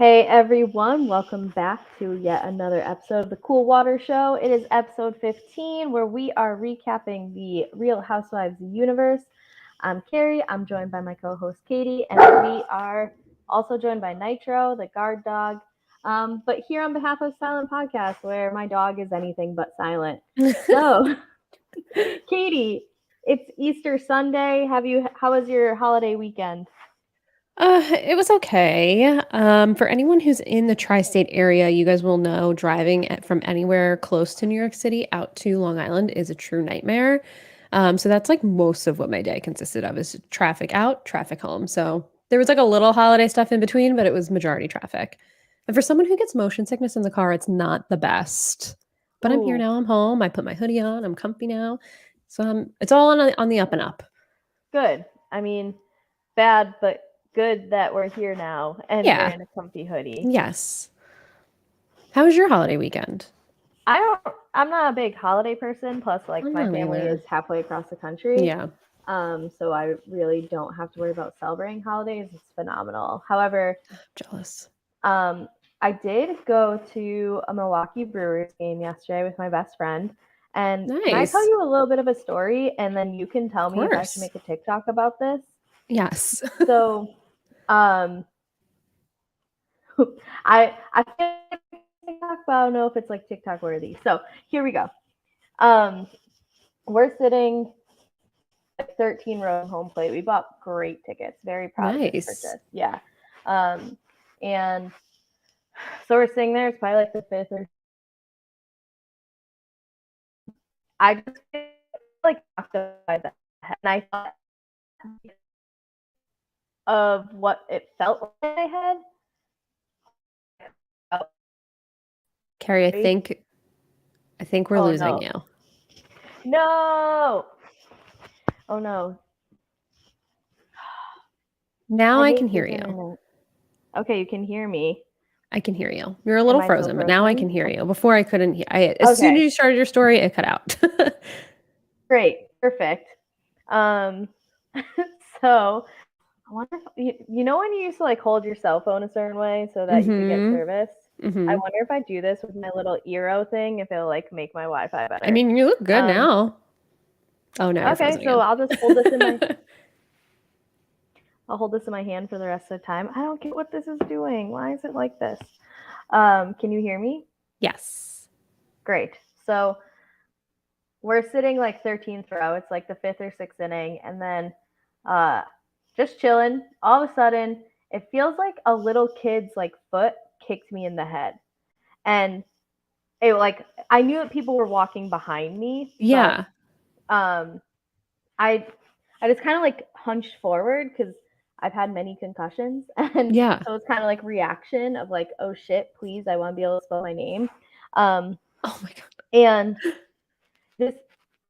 Hey everyone, welcome back to yet another episode of the Cool Water Show. It is episode 15 where we are recapping the Real Housewives universe. I'm Kari, I'm joined by my co host Katie, and we are also joined by Nitro, the guard dog. But here on behalf of Silent Podcast, where my dog is anything but silent. So, Katie, it's Easter Sunday. How was your holiday weekend? It was okay. For anyone who's in the tri-state area, you guys will know from anywhere close to New York City out to Long Island is a true nightmare. So that's like most of what my day consisted of is traffic out, traffic home. So there was like a little holiday stuff in between, but it was majority traffic. And for someone who gets motion sickness in the car, it's not the best. But I'm here Ooh, now. I'm home. I put my hoodie on. I'm comfy now. So it's all on the up and up. good. I mean, bad, but good that we're here now and you're Yeah. in a comfy hoodie. Yes. How was your holiday weekend? I'm not a big holiday person, plus like I'm my not family is either. halfway across the country. Yeah, So I really don't have to worry about celebrating holidays. It's phenomenal. However, jealous. um, I did go to a Milwaukee Brewers game yesterday with my best friend. And can I tell Nice. you a little bit of a story and then you can tell Of me if I should course. make a TikTok about this? Yes. So, um, I feel like TikTok, but I don't know if it's like TikTok worthy. So here we go. Um, we're sitting at 13 row home plate. We bought great tickets. Very proud of this Nice. purchase. Yeah. Um, and so we're sitting there. It's probably like the fifth or I just like knocked by the head, and I thought of what it felt like I had. Carrie, I think we're Oh losing no! you. No! Oh no! Now I I hate can hear this you. internet. Okay, you can hear me. I can hear you. You're a Am little I still frozen, but now I frozen? can hear you. Before I couldn't hear. As soon Okay, as you started your story, it cut out. great, perfect. Um, so I wonder if you know when you used to like hold your cell phone a certain way so that you could get Mhm. service. I Mhm. wonder if I do this with my little Eero thing, if it'll like make my Wi-Fi I better. mean, you look good Um, now. Oh, now you're okay, frozen so again. I'll hold this in my hand for the rest of the time. I don't get what this is doing. Why is it like this? Can you hear me? Yes. Great. So we're sitting like 13th row. It's like the fifth or sixth inning, and then uh, just chilling. All of a sudden, it feels like a little kid's like foot kicked me in the head, and it like I knew that people were walking behind me, but Yeah. um, I I just kind of like hunched forward because I've had many concussions, and Yeah. so it's kind of like reaction of like, oh shit, please, I want to be able to spell my name. Um, Oh my God. and this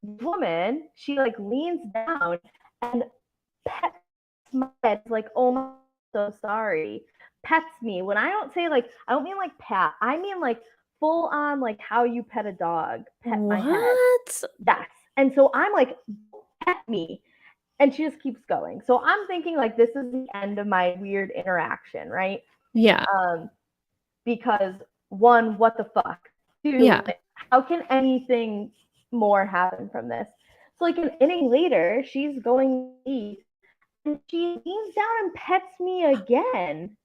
woman, she like leans down and pets my head, like, oh my, so sorry. Pets me. When I don't say like, I don't mean like pat. I mean like full on like how you pet a dog. Pet my head. What? Yes. And so I'm like, pet me. And she just keeps going. So I'm thinking like this is the end of my weird interaction, right? Yeah. Um, because one, what the fuck? Two, Yeah. like, how can anything more happen from this? So like an inning later, she's going east and she leans down and pets me again.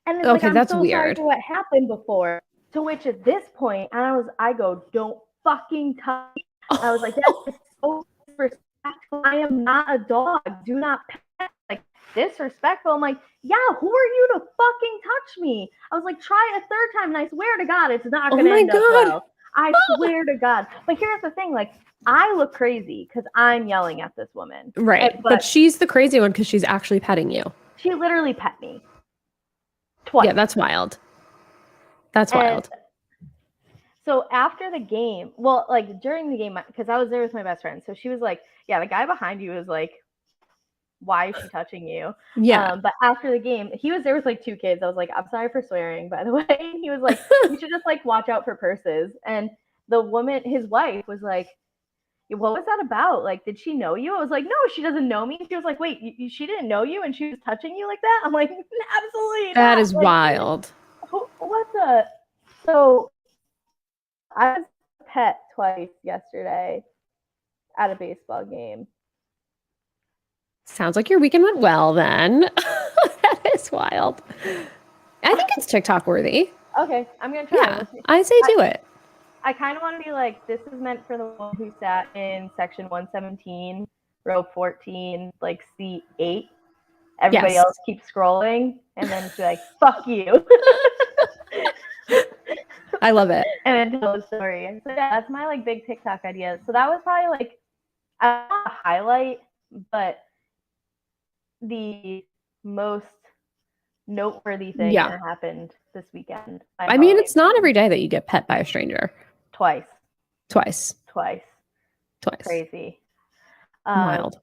And it's like, Okay, I'm that's so sorry weird. for what happened before. To which at this point, I go, don't fucking touch me. I was like, that is so disrespectful. I am not a dog. Do not pet. Like, disrespectful. I'm like, yeah, who are you to fucking touch me? I was like, try it a third time, and I swear to God, it's not Oh gonna my end up God. well. I swear to God. But here's the thing, like, I look crazy because I'm yelling at this woman. Right. But But she's the crazy one because she's actually petting you. she literally pet me Yeah, twice. that's wild. That's And wild. so after the game, well, like during the game, because I was there with my best friend, so she was like, "Yeah, the guy behind you was like, why is she touching you?" Yeah. But after the game, he was there with like two kids. I was like, "I'm sorry for swearing, by the way." He was like, "You should just like watch out for purses." And the woman, his wife, was like, what was that about? Like, did she know you? I was like, no, she doesn't know me. She was like, wait, she didn't know you and she was touching you like that? I'm like, absolutely That not. is Like, wild. what the? So I was pet twice yesterday at a baseball game. Sounds like your weekend went well then. That is wild. I think it's TikTok worthy. Okay, I'm gonna try. Yeah, I say do it. I kind of want to be like, this is meant for the one who sat in section 117, row 14, like seat 8. Everybody Yes. else keeps scrolling, and then be like, fuck you. I love it. And then tell a story. And so yeah, that's my like big TikTok idea. So that was probably like, I don't want to highlight, but the most noteworthy thing that happened this weekend. I mean, it's not every day that you get pet by a stranger. Twice. Crazy. Wild.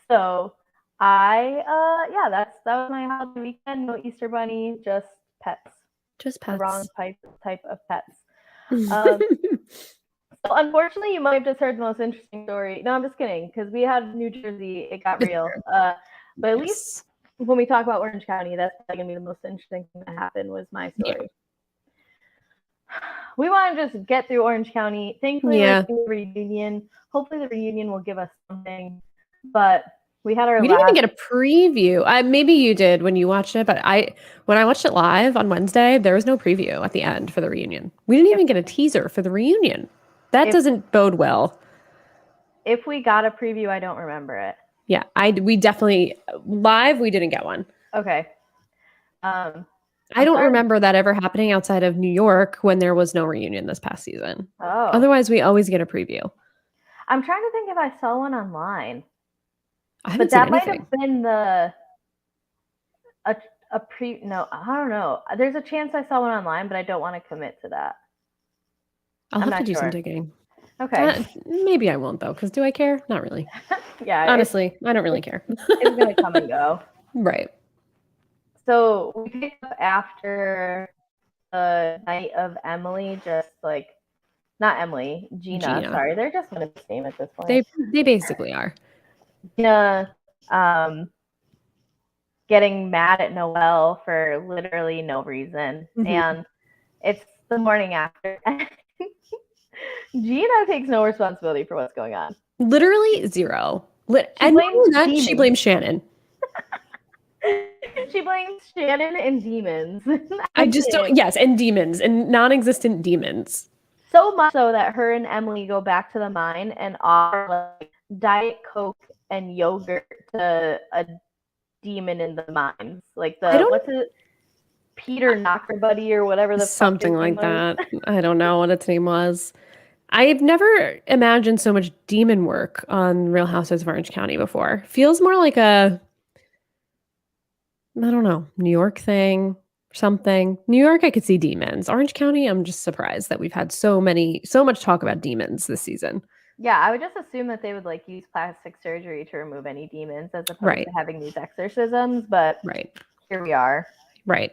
So that was my holiday weekend. No Easter bunny, just pets. Just pets. The wrong type of pets. So unfortunately, you might have just heard the most interesting story. No, I'm just kidding, because we had New Jersey. It got real. But at least when we talk about Orange County, that's going to be the most interesting thing that happened was my story. Yeah. We want to just get through Orange County. Thankfully, we're doing a reunion. Hopefully, the reunion will give us something. But we had we didn't even get a preview. Maybe you did when you watched it, but when I watched it live on Wednesday, there was no preview at the end for the reunion. We didn't even get a teaser for the reunion. That doesn't bode well. If we got a preview, I don't remember it. Yeah, we definitely live. We didn't get one. Okay. I don't remember that ever happening outside of New York when there was no reunion this past season. Oh. Otherwise, we always get a preview. I'm trying to think if I saw one online. But that might have been no, I don't know. There's a chance I saw one online, but I don't want to commit to that. I'll have to do some digging. Okay. Maybe I won't though, because do I care? Not really. Yeah. Honestly, I don't really care. It's going to come and go. Right. So we picked up after the night of Emily, just like, not Emily, Gina. Sorry, they're just going to the same at this point. They basically are. Gina getting mad at Noelle for literally no reason. Mm-hmm. And it's the morning after. Gina takes no responsibility for what's going on. Literally zero. She blames Shannon. She blames Shannon and demons. I just don't. Yes, and demons and non-existent demons. So much so that her and Emily go back to the mine and offer like Diet Coke and yogurt to a demon in the mines, like what's it, Peter Knocker Buddy or whatever the something like that. I don't know what its name was. I've never imagined so much demon work on Real Housewives of Orange County before. Feels more like I don't know, New York thing or something. New York, I could see demons. Orange County, I'm just surprised that we've had so much talk about demons this season. Yeah, I would just assume that they would like use plastic surgery to remove any demons as opposed to having these exorcisms, but here we are. Right.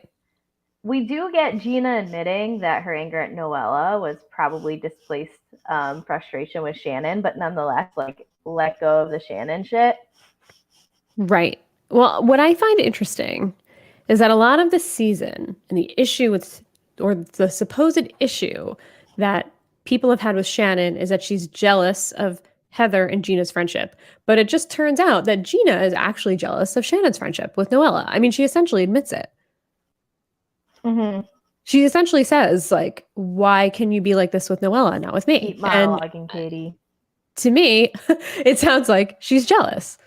We do get Gina admitting that her anger at Noella was probably displaced frustration with Shannon, but nonetheless, like, let go of the Shannon shit. Right. Well, what I find interesting is that a lot of the season and the issue or the supposed issue that people have had with Shannon is that she's jealous of Heather and Gina's friendship. But it just turns out that Gina is actually jealous of Shannon's friendship with Noella. I mean, she essentially admits it. Mm-hmm. She essentially says, like, why can you be like this with Noella, not with me? Keep monologuing, Katie. To me, it sounds like she's jealous.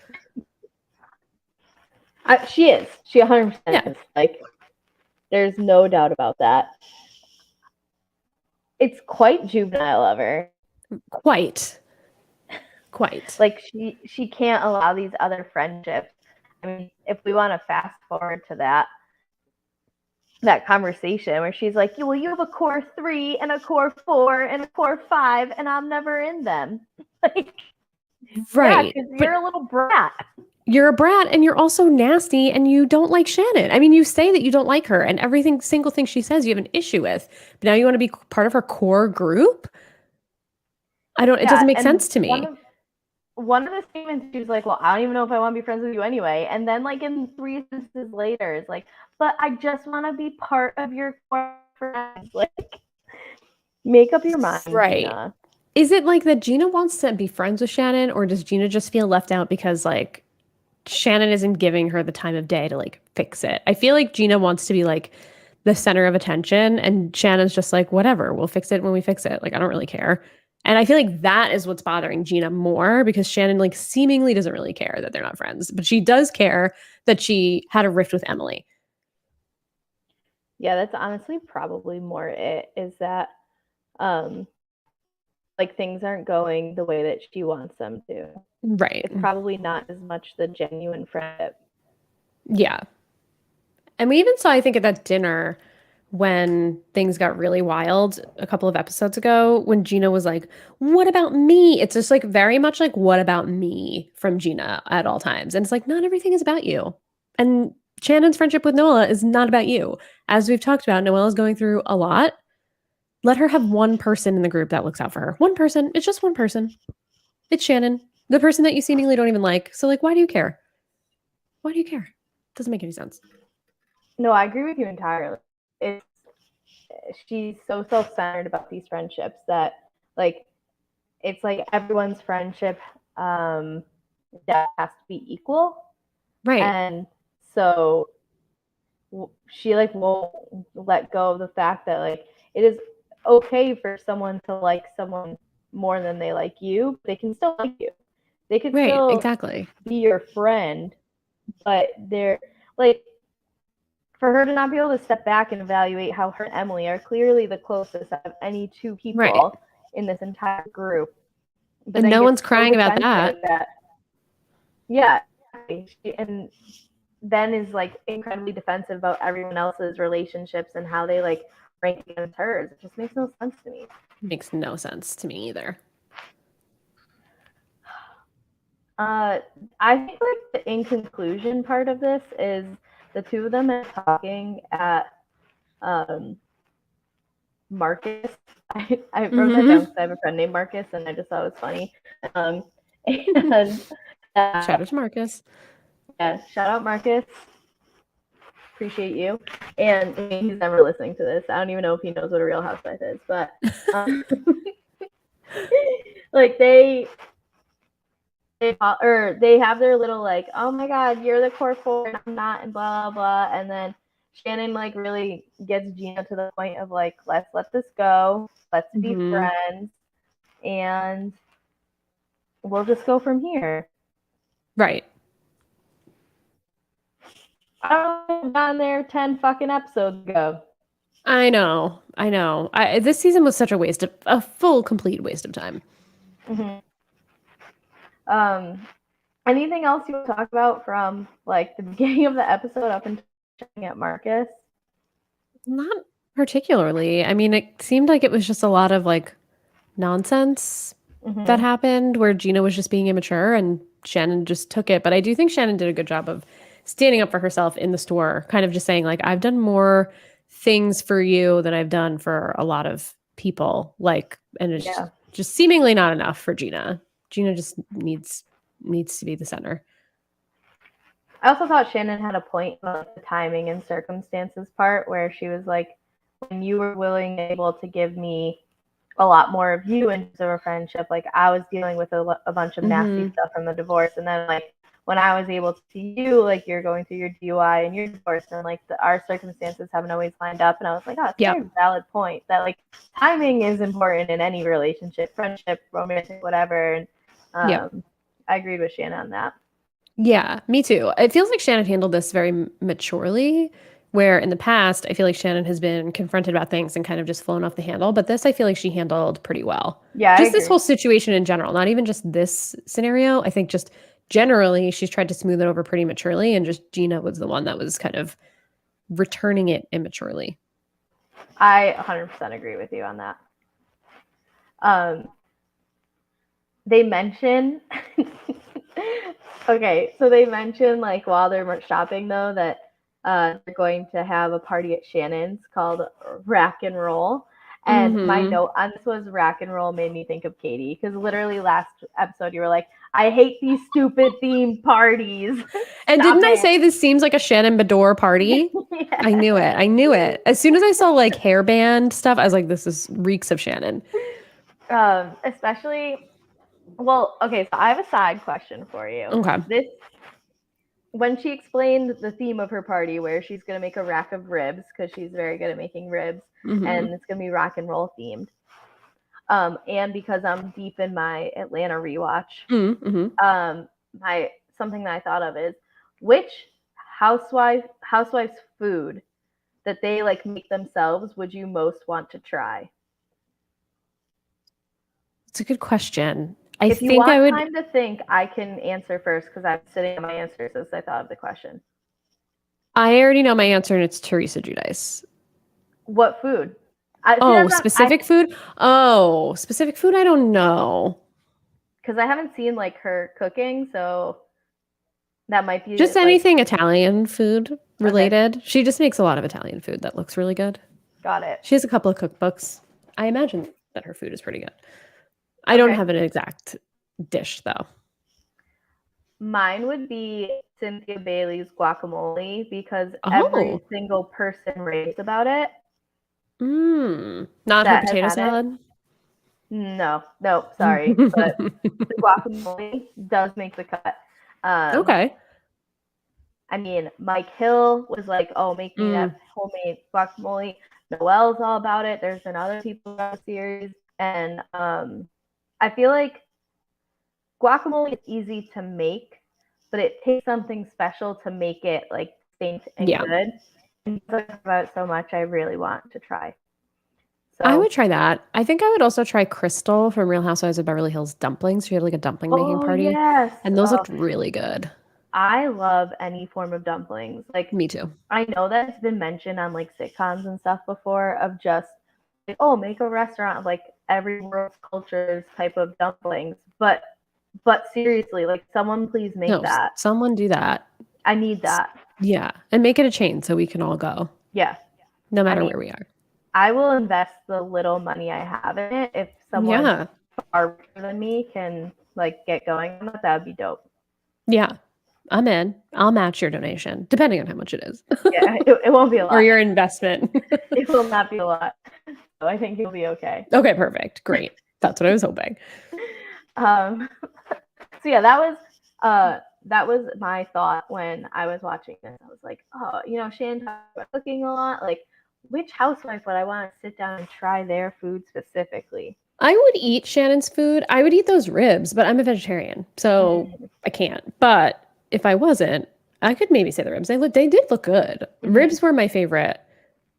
She is. She 100% is. Like, there's no doubt about that. It's quite juvenile of her. Quite. Like, she can't allow these other friendships. I mean, if we want to fast forward to that conversation where she's like, well, you have a core 3 and a core 4 and a core 5, and I'm never in them. Like, right. Yeah, because you're a little brat. You're a brat, and you're also nasty, and you don't like Shannon. I mean, you say that you don't like her, and single thing she says you have an issue with. But now you want to be part of her core group? It doesn't make sense to me. One of the statements, she was like, well, I don't even know if I want to be friends with you anyway. And then, like, in 3 sentences later, it's like, but I just want to be part of your core friends. Like, make up your mind, Right. Gina. Is it like that Gina wants to be friends with Shannon, or does Gina just feel left out because, like, Shannon isn't giving her the time of day to, like, fix it? I feel like Gina wants to be, like, the center of attention, and Shannon's just like, whatever, we'll fix it when we fix it. Like, I don't really care. And I feel like that is what's bothering Gina more, because Shannon, like, seemingly doesn't really care that they're not friends, but she does care that she had a rift with Emily. Yeah, that's honestly probably more it, is that like, things aren't going the way that she wants them to. Right. It's probably not as much the genuine friendship. Yeah. And we even saw, I think, at that dinner when things got really wild a couple of episodes ago, when Gina was like, what about me? It's just like very much like, what about me from Gina at all times. And it's like, not everything is about you. And Shannon's friendship with Noella is not about you. As we've talked about, Noella's going through a lot. Let her have one person in the group that looks out for her. One person. It's just one person. It's Shannon, the person that you seemingly don't even like. So, like, why do you care? Why do you care? Doesn't make any sense. No, I agree with you entirely. It's she's so self-centered about these friendships that, like, it's like everyone's friendship that has to be equal. Right. And so she, like, won't let go of the fact that, like, it is okay for someone to like someone more than they like you. They can still like you. They could Right. still Exactly. be your friend, but they're like, for her to not be able to step back and evaluate how her and Emily are clearly the closest of any two people Right. in this entire group. But and no one's crying about that. Yeah. And then is, like, incredibly defensive about everyone else's relationships and how they, like, rank against hers. It just makes no sense to me. Makes no sense to me either. I think, like, the in conclusion part of this is the two of them are talking at Marcus. I wrote that down because I have a friend named Marcus, and I just thought it was funny. And shout out to Marcus. Yeah, shout out Marcus. Appreciate you. And he's never listening to this. I don't even know if he knows what a Real Housewife is, but like they have their little, like, oh my god, you're the core four and I'm not, and blah blah. And then Shannon, like, really gets Gina to the point of, like, let's let this go, let's be friends, and we'll just go from here. Right. I would have gone there 10 fucking episodes ago. I know. This season was such a full, complete waste of time. Anything else you want to talk about from, like, the beginning of the episode up until checking at Marcus? Not particularly. I mean, it seemed like it was just a lot of, like, nonsense that happened where Gina was just being immature and Shannon just took it. But I do think Shannon did a good job of standing up for herself in the store, kind of just saying, like, I've done more things for you than I've done for a lot of people. Like, and it's just seemingly not enough for Gina. Gina just needs to be the center. I also thought Shannon had a point about the timing and circumstances part, where she was like, when you were willing and able to give me a lot more of you in terms of a friendship, like, I was dealing with a bunch of nasty stuff from the divorce, and then, like, when I was able to see you, like, you're going through your DUI and your divorce, and, like, our circumstances haven't always lined up. And I was like, oh, it's a very valid point that, like, timing is important in any relationship, friendship, romantic, whatever. And I agreed with Shannon on that. Yeah, me too. It feels like Shannon handled this very maturely, where in the past, I feel like Shannon has been confronted about things and kind of just flown off the handle. But this, I feel like she handled pretty well. Yeah, just this whole situation in general, not even just this scenario. I think just generally, she's tried to smooth it over pretty maturely, and just Gina was the one that was kind of returning it immaturely. I 100% agree with you on that. They mention okay, so they mention, like, while they're shopping, though, that they're going to have a party at Shannon's called Rack and Roll. And my Mm-hmm. note on this was rock and roll made me think of Katie, because literally last episode you were like, I hate these stupid themed parties. And Stop didn't I it. say this seems like a Shannon Bedore party? Yeah. I knew it. I knew it. As soon as I saw like hairband stuff, I was like, this is reeks of Shannon. Especially, well, okay, so I have a side question for you. Okay. This, when she explained the theme of her party, where she's going to make a rack of ribs, because she's very good at making ribs, Mm-hmm. and it's going to be rock and roll themed. And because I'm deep in my Atlanta rewatch, Mm-hmm. my something that I thought of is, which housewives food that they like make themselves would you most want to try? It's a good question. I If you think I want would. time to think, I can answer first because I'm sitting on my answers as I thought of the question. I already know my answer, and it's Teresa Giudice. What food? See, Oh, that's not, specific food? Oh, specific food? I don't know. because I haven't seen like her cooking, so that might be Just like, anything Italian food okay, related. She just makes a lot of Italian food that looks really good. got it. She has a couple of cookbooks. I imagine that her food is pretty good. I don't Okay. have an exact dish though. Mine would be Cynthia Bailey's guacamole, because every Oh, single person raves about it not her that has potato had it. salad. No, sorry, but the guacamole does make the cut. Okay. I mean, Mike Hill was like, "Oh, make me that homemade guacamole." Noelle's all about it. There's been other people on the series, and I feel like guacamole is easy to make, but it takes something special to make it like distinct and Yeah. good. And because I talk about it so much, I really want to try. I So, would try that. I think I would also try Crystal from Real Housewives of Beverly Hills dumplings. She had like a dumpling making oh party, yes, and those looked really good. I love any form of dumplings. Like, Me too. I know that it's been mentioned on like sitcoms and stuff before, of just like, oh, make a restaurant of like every world's cultures type of dumplings. But seriously, like, someone please make No, that. someone do that. I need that. Yeah, and make it a chain so we can all go, Yeah. no I matter mean, where we are. I will invest the little money I have in it if someone Yeah, far richer than me can like get going on it. That would be dope. yeah, I'm in. I'll match your donation, depending on how much it is. Yeah, it won't be a lot. Or your investment. It will not be a lot. So I think you'll be okay. Okay, perfect. Great. That's what I was hoping. So yeah, that was my thought when I was watching this. I was like, oh, Shannon talks about cooking a lot. Like, which housewife would I want to sit down and try their food specifically? I would eat Shannon's food. I would eat those ribs, but I'm a vegetarian, so I can't. But if I wasn't, I could maybe say the ribs. They did look good. Ribs were my favorite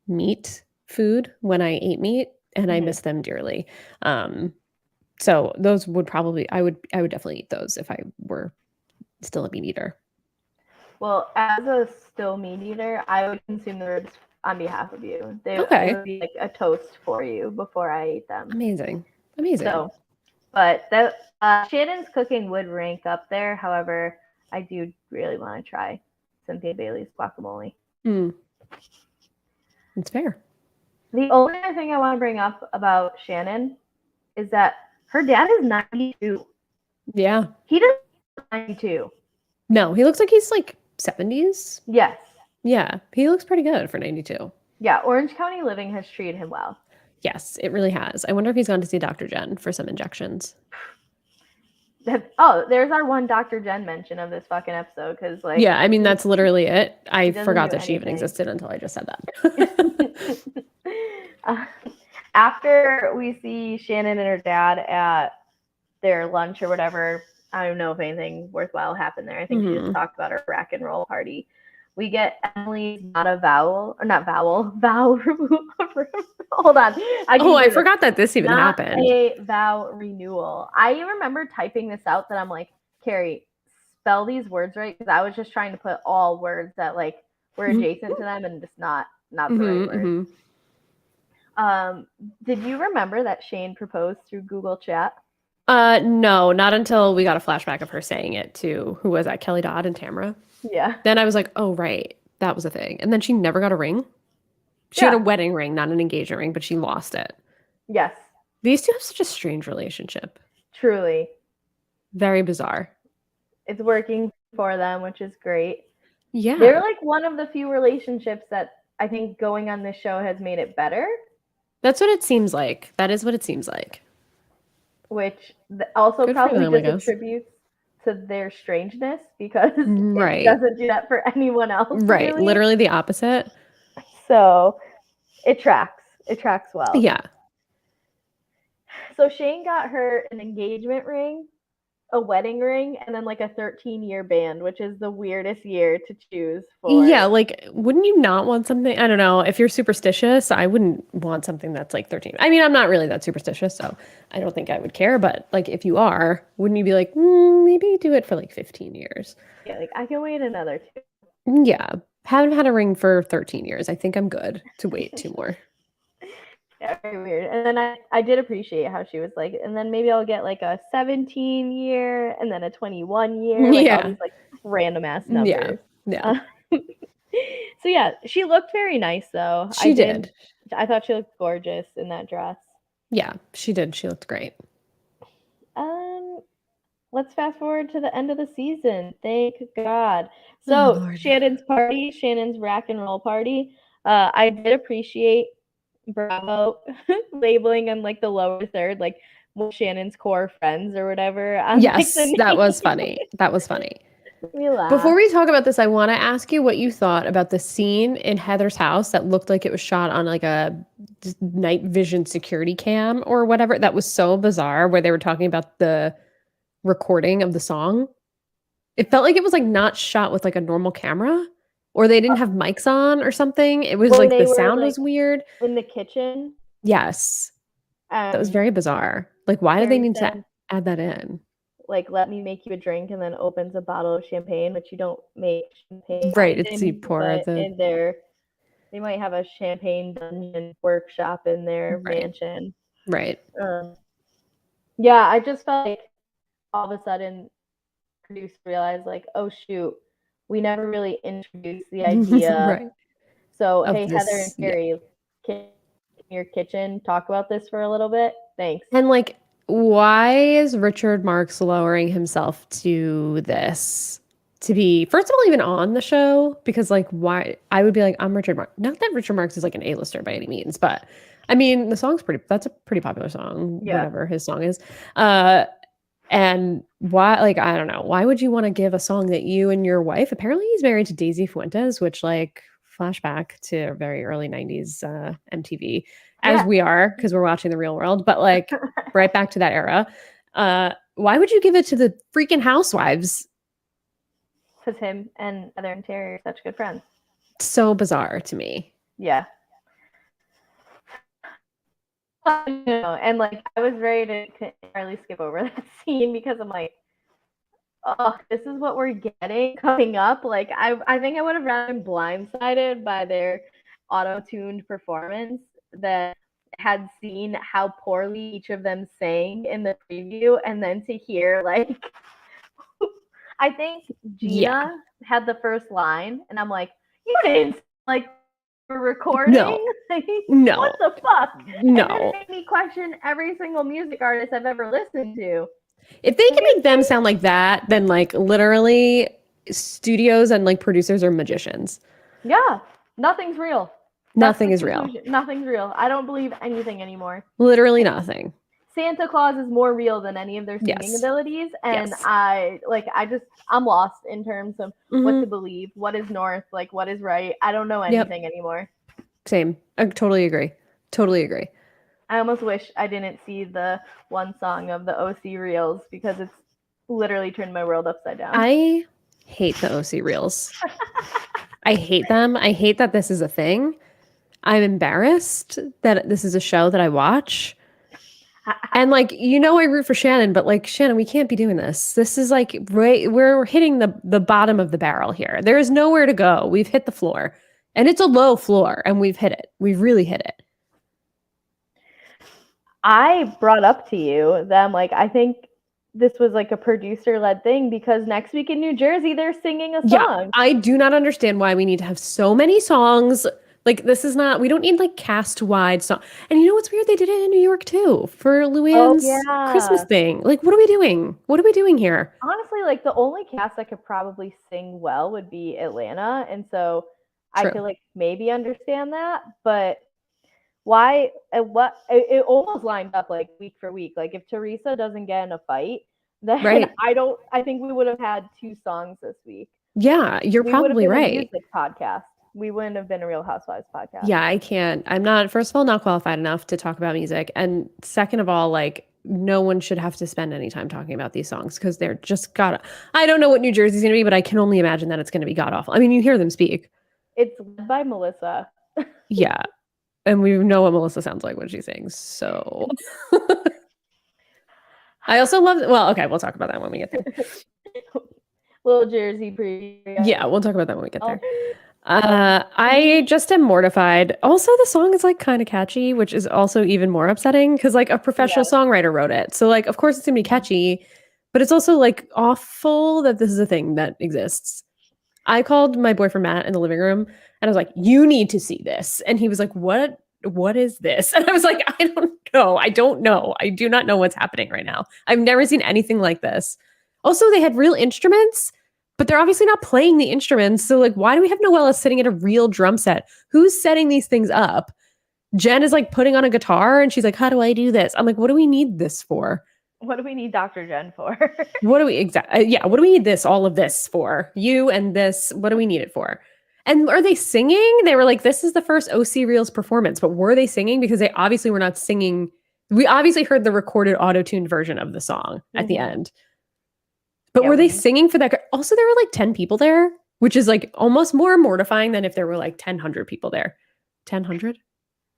meat food when I ate meat, and I miss them dearly. So those would probably I would definitely eat those if I were still a meat eater. Well, as a still meat eater, I would consume the ribs on behalf of you. It would be like a toast for you before I ate them. Amazing. So, but Shannon's cooking would rank up there. However, I do really want to try Cynthia Bailey's guacamole. It's fair. The only other thing I want to bring up about Shannon is that her dad is 92. Yeah. He doesn't look 92. No, he looks like he's like 70s. Yes. Yeah, he looks pretty good for 92. Yeah, Orange County Living has treated him well. Yes, it really has. I wonder if he's gone to see Dr. Jen for some injections. Oh, there's our one Dr. Jen mention of this fucking episode, because like, yeah, I mean that's literally it. I forgot that anything. she even existed until I just said that. After we see Shannon and her dad at their lunch or whatever, I don't know if anything worthwhile happened there. I think she just talked about her rock and roll party. We get Emily's vow removal. Hold on. I forgot that this even happened. A vow renewal. I remember typing this out that I'm like, Kari, spell these words right, because I was just trying to put all words that like were adjacent to them and just not the right words. Did you remember that Shane proposed through Google Chat? No, not until we got a flashback of her saying it to, who was that, Kelly Dodd and Tamara? Yeah. Then I was like, oh, right. That was a thing. And then she never got a ring. She had a wedding ring, not an engagement ring, but she lost it. Yes, These two have such a strange relationship. truly. Very bizarre. It's working for them, which is great. They're Yeah. like one of the few relationships that I think going on this show has made it better, That's what it seems like. That is what it seems like. which also Good for probably them, I just guess. attributes to their strangeness because it Right. doesn't do that for anyone else, Right. really. Literally the opposite. So it tracks. It tracks well. Yeah. So Shane got her an engagement ring, a wedding ring, and then like a 13-year band, which is the weirdest year to choose for. Yeah, like, wouldn't you not want something? I don't know. If you're superstitious, I wouldn't want something that's like 13. I mean, I'm not really that superstitious, so I don't think I would care. But like, if you are, wouldn't you be like, maybe do it for like 15 years? Yeah, like I can wait another Yeah. Haven't had a ring for 13 years. I think I'm good to wait 2 more. Yeah, very weird. And then I did appreciate how she was like, and then maybe I'll get like a 17-year and then a 21-year, like all Yeah. these like random ass Yeah. numbers. Yeah. Uh, so yeah, she looked very nice though. She did. I thought she looked gorgeous in that dress. Yeah, she did. She looked great. Um, let's fast forward to the end of the season. Thank God. Oh, So Lord. Shannon's rack and roll party. I did appreciate Bravo labeling on like the lower third, like Shannon's core friends or whatever. On like Yes, the that was name. funny. That was funny. Me laugh. Before we talk about this, I want to ask you what you thought about the scene in Heather's house that looked like it was shot on like a night vision security cam or whatever. That was so bizarre where they were talking about the recording of the song. It felt like it was like not shot with like a normal camera or they didn't have mics on or something. It was When like they the were sound like was weird. in the kitchen, Yes. That was and very bizarre. Like, why did they Carrie need to said, add that in? like, let me make you a drink, and then opens a bottle of champagne, which you don't make champagne Right. It's you often, pour but the in their they might have a champagne dungeon workshop in their right. mansion. Right. Yeah, I just felt like all of a sudden producers realized like, oh shoot, we never really introduced the idea. Right. So Of hey, Heather and this, yeah. Kari, can in your kitchen talk about this for a little bit? Thanks. And like, why is Richard Marx lowering himself to this? To be, first of all, even on the show? Because like, why? I would be like, I'm Richard Marx. Not that Richard Marx is like an A-lister by any means, but I mean, the song's that's a pretty popular song, Yeah. whatever his song is. And why, like, I don't know, why would you want to give a song that you and your wife, apparently he's married to Daisy Fuentes, which like flashback to very early 90s MTV, as Yeah. we are, because we're watching The Real World, but like right back to that era. Why would you give it to the freaking Housewives? Because him and Heather and Terry are such good friends. So bizarre to me. Yeah. And like I was ready to entirely skip over that scene because I'm like, oh, this is what we're getting coming up. Like I think I would have rather been blindsided by their auto-tuned performance that had seen how poorly each of them sang in the preview and then to hear like I think Gina had the first line and I'm like, you didn't like recording? No. Like, No. what the fuck? No. And it made me question every single music artist I've ever listened to. If they can make them sound like that, then like literally studios and like producers are magicians. Yeah, nothing's real. Nothing is real. Nothing's real. I don't believe anything anymore. Literally nothing. Santa Claus is more real than any of their singing abilities, and I'm lost in terms of what to believe, what is north, like what is right. I don't know anything anymore. Same. I totally agree. Totally agree. I almost wish I didn't see the one song of the OC reels because it's literally turned my world upside down. I hate the OC reels. I hate them. I hate that this is a thing. I'm embarrassed that this is a show that I watch. And like, you know, I root for Shannon, but like, Shannon, we can't be doing this. This is like, right, we're hitting the bottom of the barrel here. There is nowhere to go. We've hit the floor. And it's a low floor, and we've hit it. We've really hit it. I brought up to you that I'm like, I think this was like a producer-led thing because next week in New Jersey, they're singing a song. Yeah, I do not understand why we need to have so many songs Like, this is not, we don't need like cast wide song. And you know what's weird? They did it in New York too for Oh Luann's Christmas yeah. thing. Like, what are we doing? What are we doing here? Honestly, like the only cast that could probably sing well would be Atlanta, and so I True. could like maybe understand that, but why? It almost lined up like week for week. Like if Teresa doesn't get in a fight, then Right. I don't. I think we would have had two songs this week. Yeah, you're We would have probably been a right. music podcast. We wouldn't have been a Real Housewives podcast. Yeah, I can't. I'm not, first of all, not qualified enough to talk about music. And second of all, like, no one should have to spend any time talking about these songs because they're just gotta. I don't know what New Jersey's gonna be, but I can only imagine that it's gonna be god awful. I mean, you hear them speak. It's led by Melissa. Yeah. And we know what Melissa sounds like when she sings. So I also love, well, okay, we'll talk about that when we get there. Little Jersey preview. Yeah, we'll talk about that when we get there. Um, I just am mortified. Also, the song is like kind of catchy, which is also even more upsetting because like a yeah. professional songwriter wrote it. So like, of course it's gonna be catchy, but it's also like awful that this is a thing that exists. I called my boyfriend Matt in the living room and I was like, "You need to see this," and he was like, "What? What is this?" And I was like, "I don't know. I don't know. I do not know what's happening right now. I've never seen anything like this." Also, they had real instruments, but they're obviously not playing the instruments. So, like, why do we have Noella sitting at a real drum set? Who's setting these things up? Jen is like putting on a guitar and she's like, "How do I do this?" I'm like, "What do we need this for? What do we need Dr. Jen for? What do we exactly? Yeah, what do we need this, all of this for? You and this, what do we need it for?" And are they singing? They were like, "This is the first OC Reels performance," but were they singing? Because they obviously were not singing. We obviously heard the recorded auto-tuned version of the song at the end. But Yeah, were they singing for that? Also, there were like 10 people there, which is like almost more mortifying than if there were like 1,000 people there. 1,000?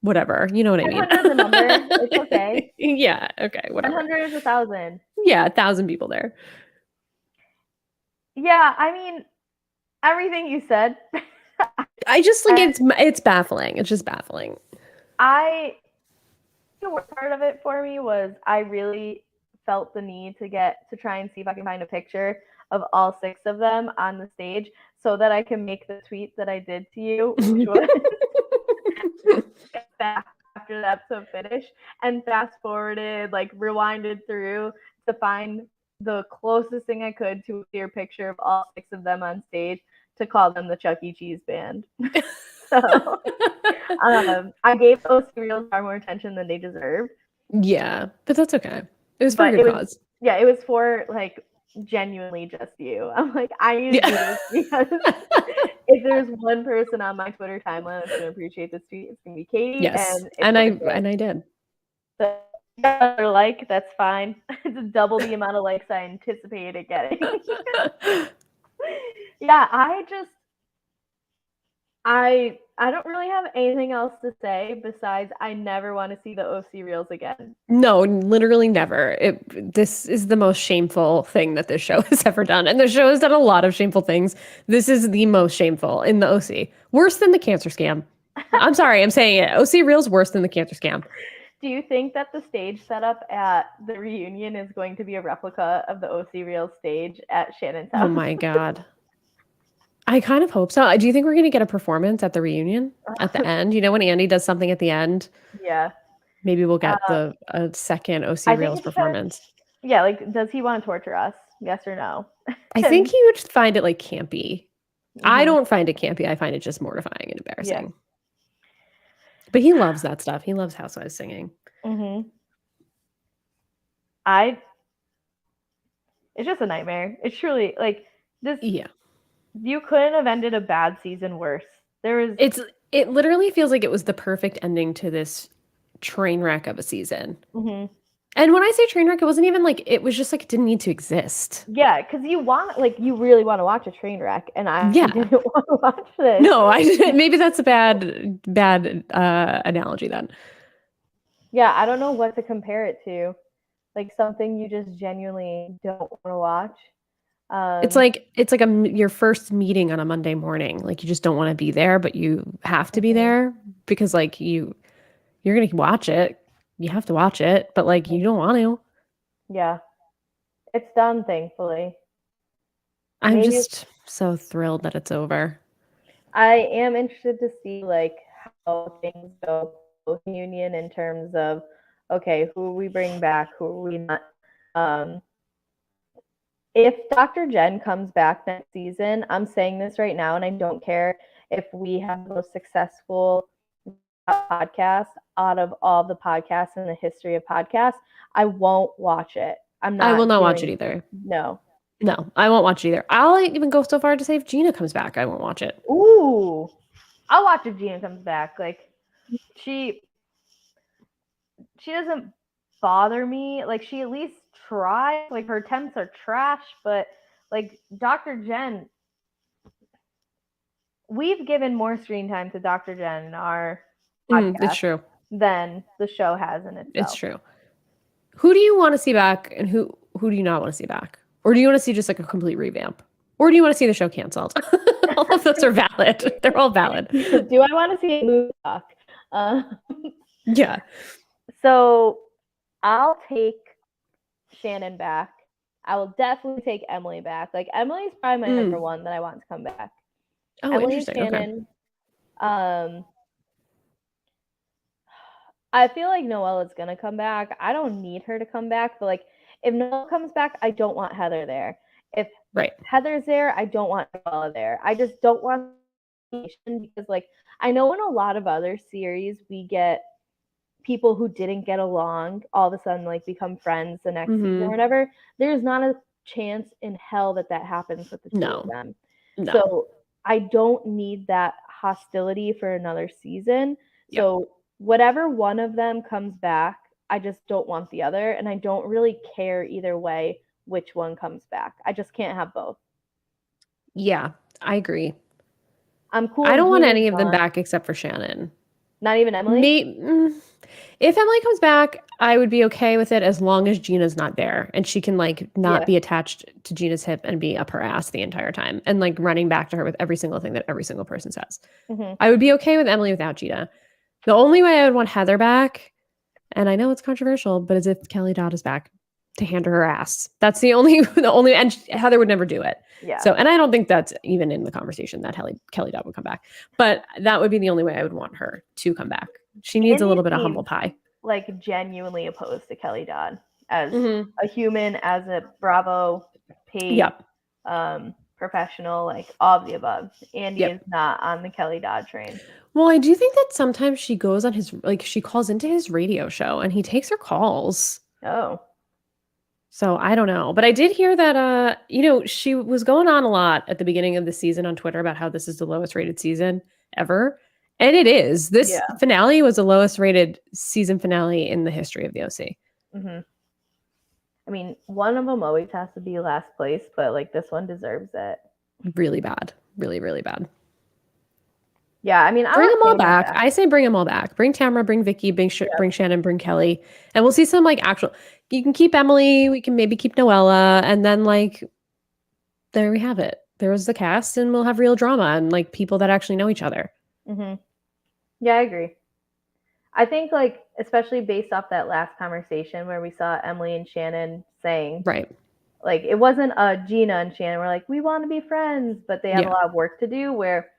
Whatever. You know what I mean? 100 is a number. It's okay. Yeah. Okay. Whatever. 100 is 1,000. Yeah. 1,000 people there. Yeah, I mean, everything you said. I just like it's baffling. It's just baffling. The worst part of it for me was I really felt the need to try and see if I can find a picture of all 6 of them on the stage so that I can make the tweet that I did to you, which was back after the episode finished and fast forwarded, like rewinded through to find the closest thing I could to a clear picture of all 6 of them on stage to call them the Chuck E. Cheese band. So I gave those reels far more attention than they deserved. Yeah, but that's okay. It was for a good cause. Yeah, it was for like genuinely just you. I'm like, I need to do this because if there's one person on my Twitter timeline that's gonna appreciate this tweet, it's gonna be Katie. Yes, and I did. So another like, that's fine. It's double the amount of likes I anticipated getting. Yeah, I don't really have anything else to say besides I never want to see the OC reels again. No, literally never. This is the most shameful thing that this show has ever done. And the show has done a lot of shameful things. This is the most shameful in the OC. Worse than the cancer scam. I'm sorry, I'm saying it. OC Reel's worse than the cancer scam. Do you think that the stage setup at the reunion is going to be a replica of the OC Reels stage at Shannon's house? Oh my God. I kind of hope so. Do you think we're going to get a performance at the reunion at the end? You know, when Andy does something at the end? Yeah. Maybe we'll get a second OC Reels performance. Yeah, like, does he want to torture us? Yes or no? I think he would find it like campy. I don't find it campy. I find it just mortifying and embarrassing. Yeah. But he loves that stuff. He loves Housewives singing. It's just a nightmare. It's truly like this. Yeah. You couldn't have ended a bad season worse. It literally feels like it was the perfect ending to this train wreck of a season. And when I say train wreck, it wasn't even like, it was just like, it didn't need to exist. Yeah, because you really want to watch a train wreck, and I didn't want to watch this. No, I didn't. Maybe that's a bad analogy then. Yeah, I don't know what to compare it to. Like something you just genuinely don't want to watch. It's like your first meeting on a Monday morning. Like you just don't want to be there, but you have to be there because like you're gonna watch it. You have to watch it, but like you don't want to. Yeah, it's done. Thankfully, I'm just so thrilled that it's over. I am interested to see like how things go post union in terms of, okay, who we bring back, who are we not. If Dr. Jen comes back next season, I'm saying this right now, and I don't care if we have the most successful podcast out of all the podcasts in the history of podcasts, I won't watch it. I will not watch it either. No, I won't watch it either. I'll even go so far to say if Gina comes back, I won't watch it. Ooh, I'll watch if Gina comes back. Like, she doesn't bother me. Like, she at least tries. Like, her attempts are trash, but like Dr. Jen, we've given more screen time to Dr. Jen in our podcast it's true. than the show has in itself. It's true. Who do you want to see back, and who do you not want to see back? Or do you want to see just like a complete revamp? Or do you want to see the show canceled? All of those are valid. They're all valid. Do I want to see a movie talk? Yeah. So I'll take Shannon back. I will definitely take Emily back. Like, Emily's probably my number one that I want to come back. Oh, Emily interesting. and Shannon. Okay. I feel like Noella's gonna come back. I don't need her to come back, but like, if Noella comes back, I don't want Heather there. If Heather's there, I don't want Noella there. I just don't want because, like, I know in a lot of other series we get people who didn't get along all of a sudden like become friends the next season or whatever. There's not a chance in hell that happens with the two of them. No. So I don't need that hostility for another season. Yep. So whatever one of them comes back, I just don't want the other, and I don't really care either way which one comes back. I just can't have both. Yeah, I agree. I'm cool. I don't want any of them back except for Shannon. Not even Emily? If Emily comes back, I would be okay with it as long as Gina's not there and she can like not be attached to Gina's hip and be up her ass the entire time and like running back to her with every single thing that every single person says. I would be okay with Emily without Gina. The only way I would want Heather back, and I know it's controversial, but is if Kelly Dodd is back to hand her ass. That's the only, and Heather would never do it. Yeah. So, and I don't think that's even in the conversation that Kelly Dodd would come back, but that would be the only way I would want her to come back. She needs a little bit of humble pie. Like, genuinely opposed to Kelly Dodd as a human, as a Bravo paid professional, like all of the above. Andy is not on the Kelly Dodd train. Well, I do think that sometimes she goes on his, like, she calls into his radio show and he takes her calls. Oh. So I don't know. But I did hear that, she was going on a lot at the beginning of the season on Twitter about how this is the lowest rated season ever. And it is. This finale was the lowest rated season finale in the history of the OC. I mean, one of them always has to be last place, but like this one deserves it. Really bad. Really, really bad. Yeah, I mean, bring them all back. I say bring them all back. Bring Tamara, bring Vicky, bring Shannon, bring Kelly. And we'll see some like actual, you can keep Emily, we can maybe keep Noella, and then like, there we have it. There's the cast and we'll have real drama and like people that actually know each other. Yeah, I agree. I think like, especially based off that last conversation where we saw Emily and Shannon saying, like, it wasn't Gina and Shannon were like, we want to be friends, but they have a lot of work to do, where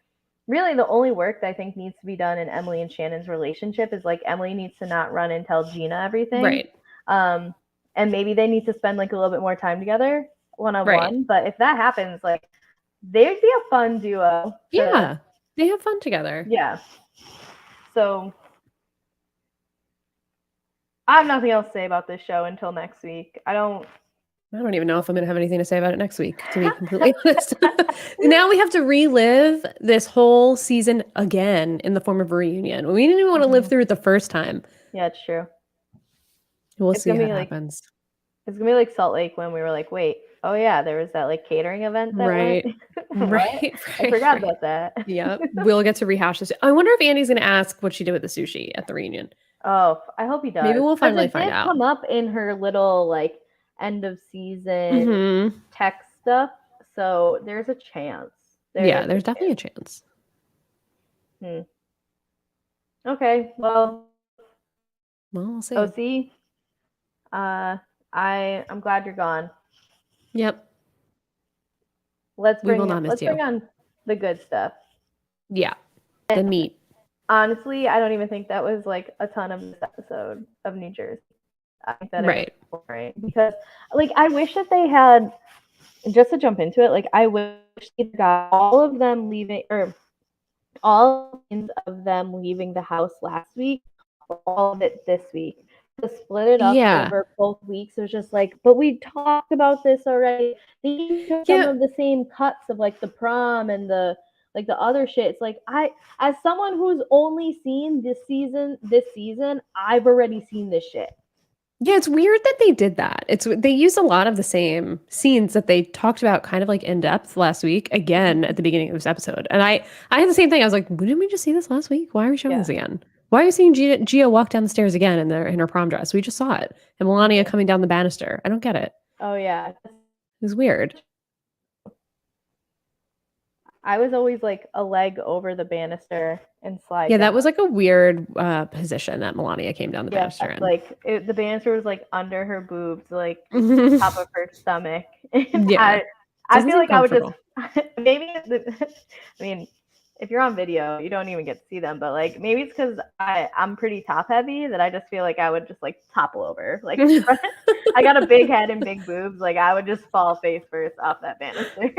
really the only work that I think needs to be done in Emily and Shannon's relationship is like Emily needs to not run and tell Gina everything. And maybe they need to spend like a little bit more time together one-on-one. But if that happens, like, they'd be a fun duo. Yeah. They have fun together. Yeah. So I have nothing else to say about this show until next week. I don't even know if I'm going to have anything to say about it next week, to be completely honest. Now we have to relive this whole season again in the form of a reunion. We didn't even want to live through it the first time. Yeah, it's true. We'll see how it happens. It's going to be like Salt Lake when we were like, wait, oh yeah, there was that like catering event. That right. I forgot about that. Yeah. We'll get to rehash this. I wonder if Andy's going to ask what she did with the sushi at the reunion. Oh, I hope he does. Maybe we'll finally find out. It did come up in her little like end of season text stuff, so there's a chance. There's definitely a chance. Okay, well, we'll see. OC, I'm glad you're gone. Yep. Let's bring on the good stuff. Yeah, the meat. Honestly, I don't even think that was like a ton of this episode of New Jersey. I think that it was Right. boring because, like, I wish that they had, just to jump into it, like, I wish they got all of them leaving, or all of them leaving the house last week, or all of it this week. To split it up Yeah. over both weeks, it was just like, but we talked about this already. They even took some Yeah. of the same cuts of like the prom and the like the other shit. It's like, as someone who's only seen this season, I've already seen this shit. Yeah, it's weird that they did that. They used a lot of the same scenes that they talked about kind of like in depth last week again at the beginning of this episode. And I had the same thing. I was like, didn't we just see this last week? Why are we showing Yeah. this again? Why are we seeing Gia walk down the stairs again in her prom dress? We just saw it. And Melania coming down the banister. I don't get it. Oh yeah. It was weird. I was always like a leg over the banister and slide Yeah, down. that was like a weird position that Melania came down the banister in. Like the banister was like under her boobs, like top of her stomach. Yeah. I feel like I would just maybe I mean, if you're on video, you don't even get to see them, but like maybe it's because I'm pretty top heavy that I just feel like I would just like topple over. Like I got a big head and big boobs, like I would just fall face first off that banister.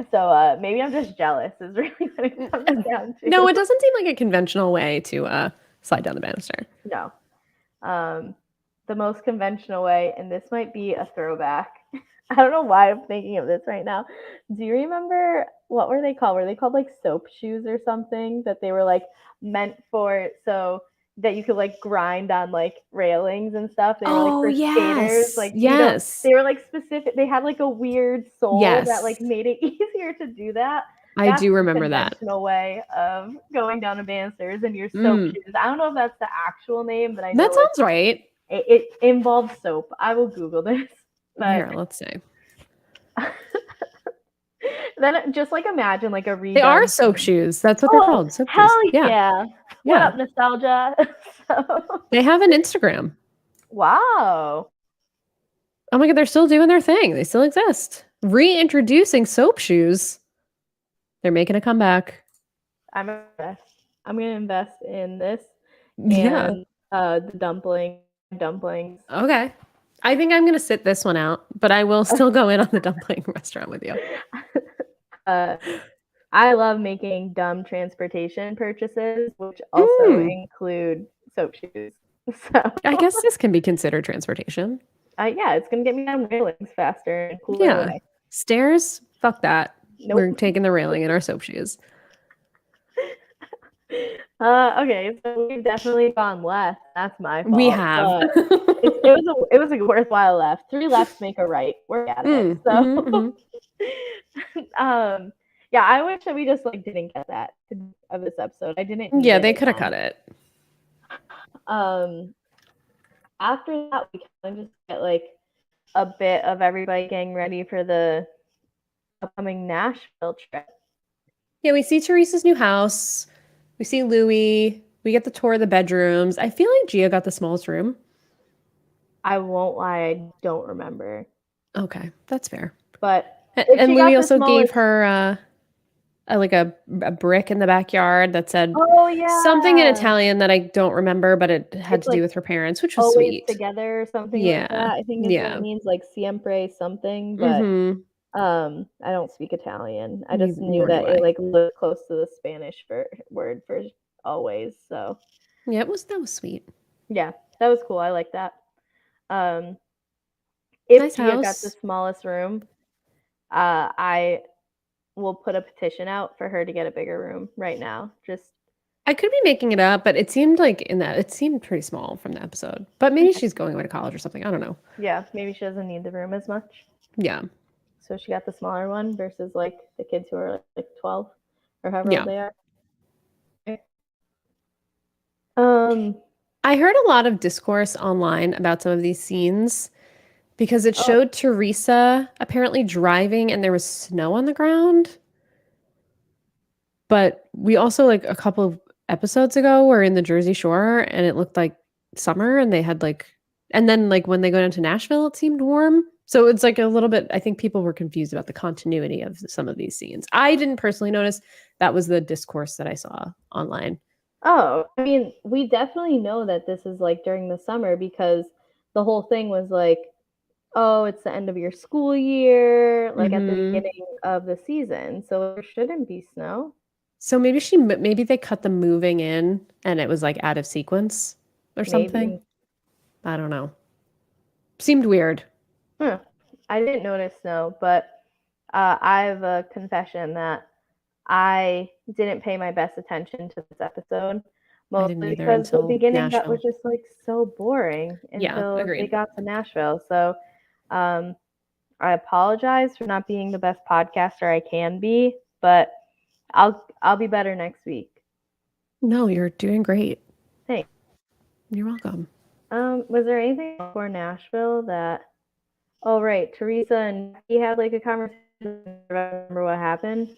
So maybe I'm just jealous is really what it comes down to. No, it doesn't seem like a conventional way to slide down the banister. No. The most conventional way, and this might be a throwback. I don't know why I'm thinking of this right now. Do you remember, what were they called? Were they called like soap shoes or something that they were like meant for so that you could like grind on like railings and stuff? They were like for skaters. Like yes. they were like specific. They had like a weird sole that like made it easier to do that. I do remember that. Conventional way of going down a banisters and your soap shoes. I don't know if that's the actual name, but I know that sounds right. It involves soap. I will Google this. But here, let's see. Then just like imagine like a redone. They are soap shoes. That's what they're called. Soap hell shoes. Yeah. What up, nostalgia? They have an Instagram. Wow. Oh my god, they're still doing their thing. They still exist. Reintroducing soap shoes. They're making a comeback. I'm gonna invest in this. Yeah. And the dumplings. Okay. I think I'm gonna sit this one out, but I will still go in on the dumpling restaurant with you. I love making dumb transportation purchases, which also include soap shoes. So I guess this can be considered transportation. Yeah, it's gonna get me down railings faster and cooler. Yeah. Way. Stairs? Fuck that. Nope. We're taking the railing in our soap shoes. Okay, so we've definitely gone left. That's my fault. We have. It was a worthwhile left. 3 lefts make a right. We're at it. So, yeah, I wish that we just like didn't get that of this episode. I didn't. Yeah, they could have cut it. After that, we kind of just get like a bit of everybody getting ready for the upcoming Nashville trip. Yeah, we see Teresa's new house. We see Louie. We get the tour of the bedrooms. I feel like Gia got the smallest room. I won't lie, I don't remember. Okay, that's fair. But and Louie also gave her a brick in the backyard that said something in Italian that I don't remember, but it had to do with her parents, which was sweet. Together or something like that. I think it's what it means, like siempre something, but I don't speak Italian. I just knew that it like looked close to the Spanish word for always. So yeah, that was sweet. Yeah, that was cool. I like that. If Gia got the smallest room, I will put a petition out for her to get a bigger room right now. I could be making it up, but it seemed pretty small from the episode. But maybe she's going away to college or something. I don't know. Yeah, maybe she doesn't need the room as much. Yeah. So she got the smaller one versus like the kids who are like 12 or however old they are. Okay. I heard a lot of discourse online about some of these scenes because it showed Teresa apparently driving and there was snow on the ground. But we also, like a couple of episodes ago, were in the Jersey Shore and it looked like summer and they had and then like when they go down to Nashville, it seemed warm. So it's like a little bit, I think people were confused about the continuity of some of these scenes. I didn't personally notice. That was the discourse that I saw online. Oh, I mean, we definitely know that this is like during the summer because the whole thing was like, oh, it's the end of your school year, like at the Hmm. beginning of the season. So there shouldn't be snow. So maybe they cut the moving in and it was like out of sequence or something. Maybe. I don't know. Seemed weird. Huh. I didn't notice snow, but I have a confession that I didn't pay my best attention to this episode, I didn't mostly either because the until beginning got was Nashville. just like so boring Yeah, until they agreed. got to Nashville. So um, I apologize for not being the best podcaster I can be, but I'll be better next week. No, you're doing great. Thanks. You're welcome. Was there anything for Nashville that? Oh right, Teresa and he had like a conversation. Remember what happened?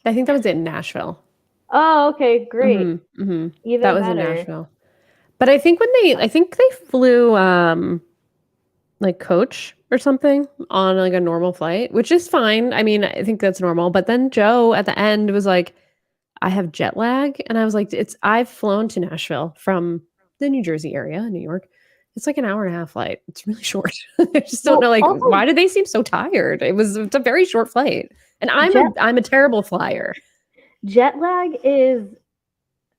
I think that was in Nashville. Oh, okay, great. That Even was in better. Nashville. But I think they flew like coach or something on like a normal flight, which is fine. I mean, I think that's normal. But then Joe at the end was like, I have jet lag. And I was like, I've flown to Nashville from the New Jersey area, New York. It's like an hour and a half flight. It's really short. I just don't know, Well, like, also why did they seem so tired? It's a very short flight. And jet I'm a terrible flyer. jet lag is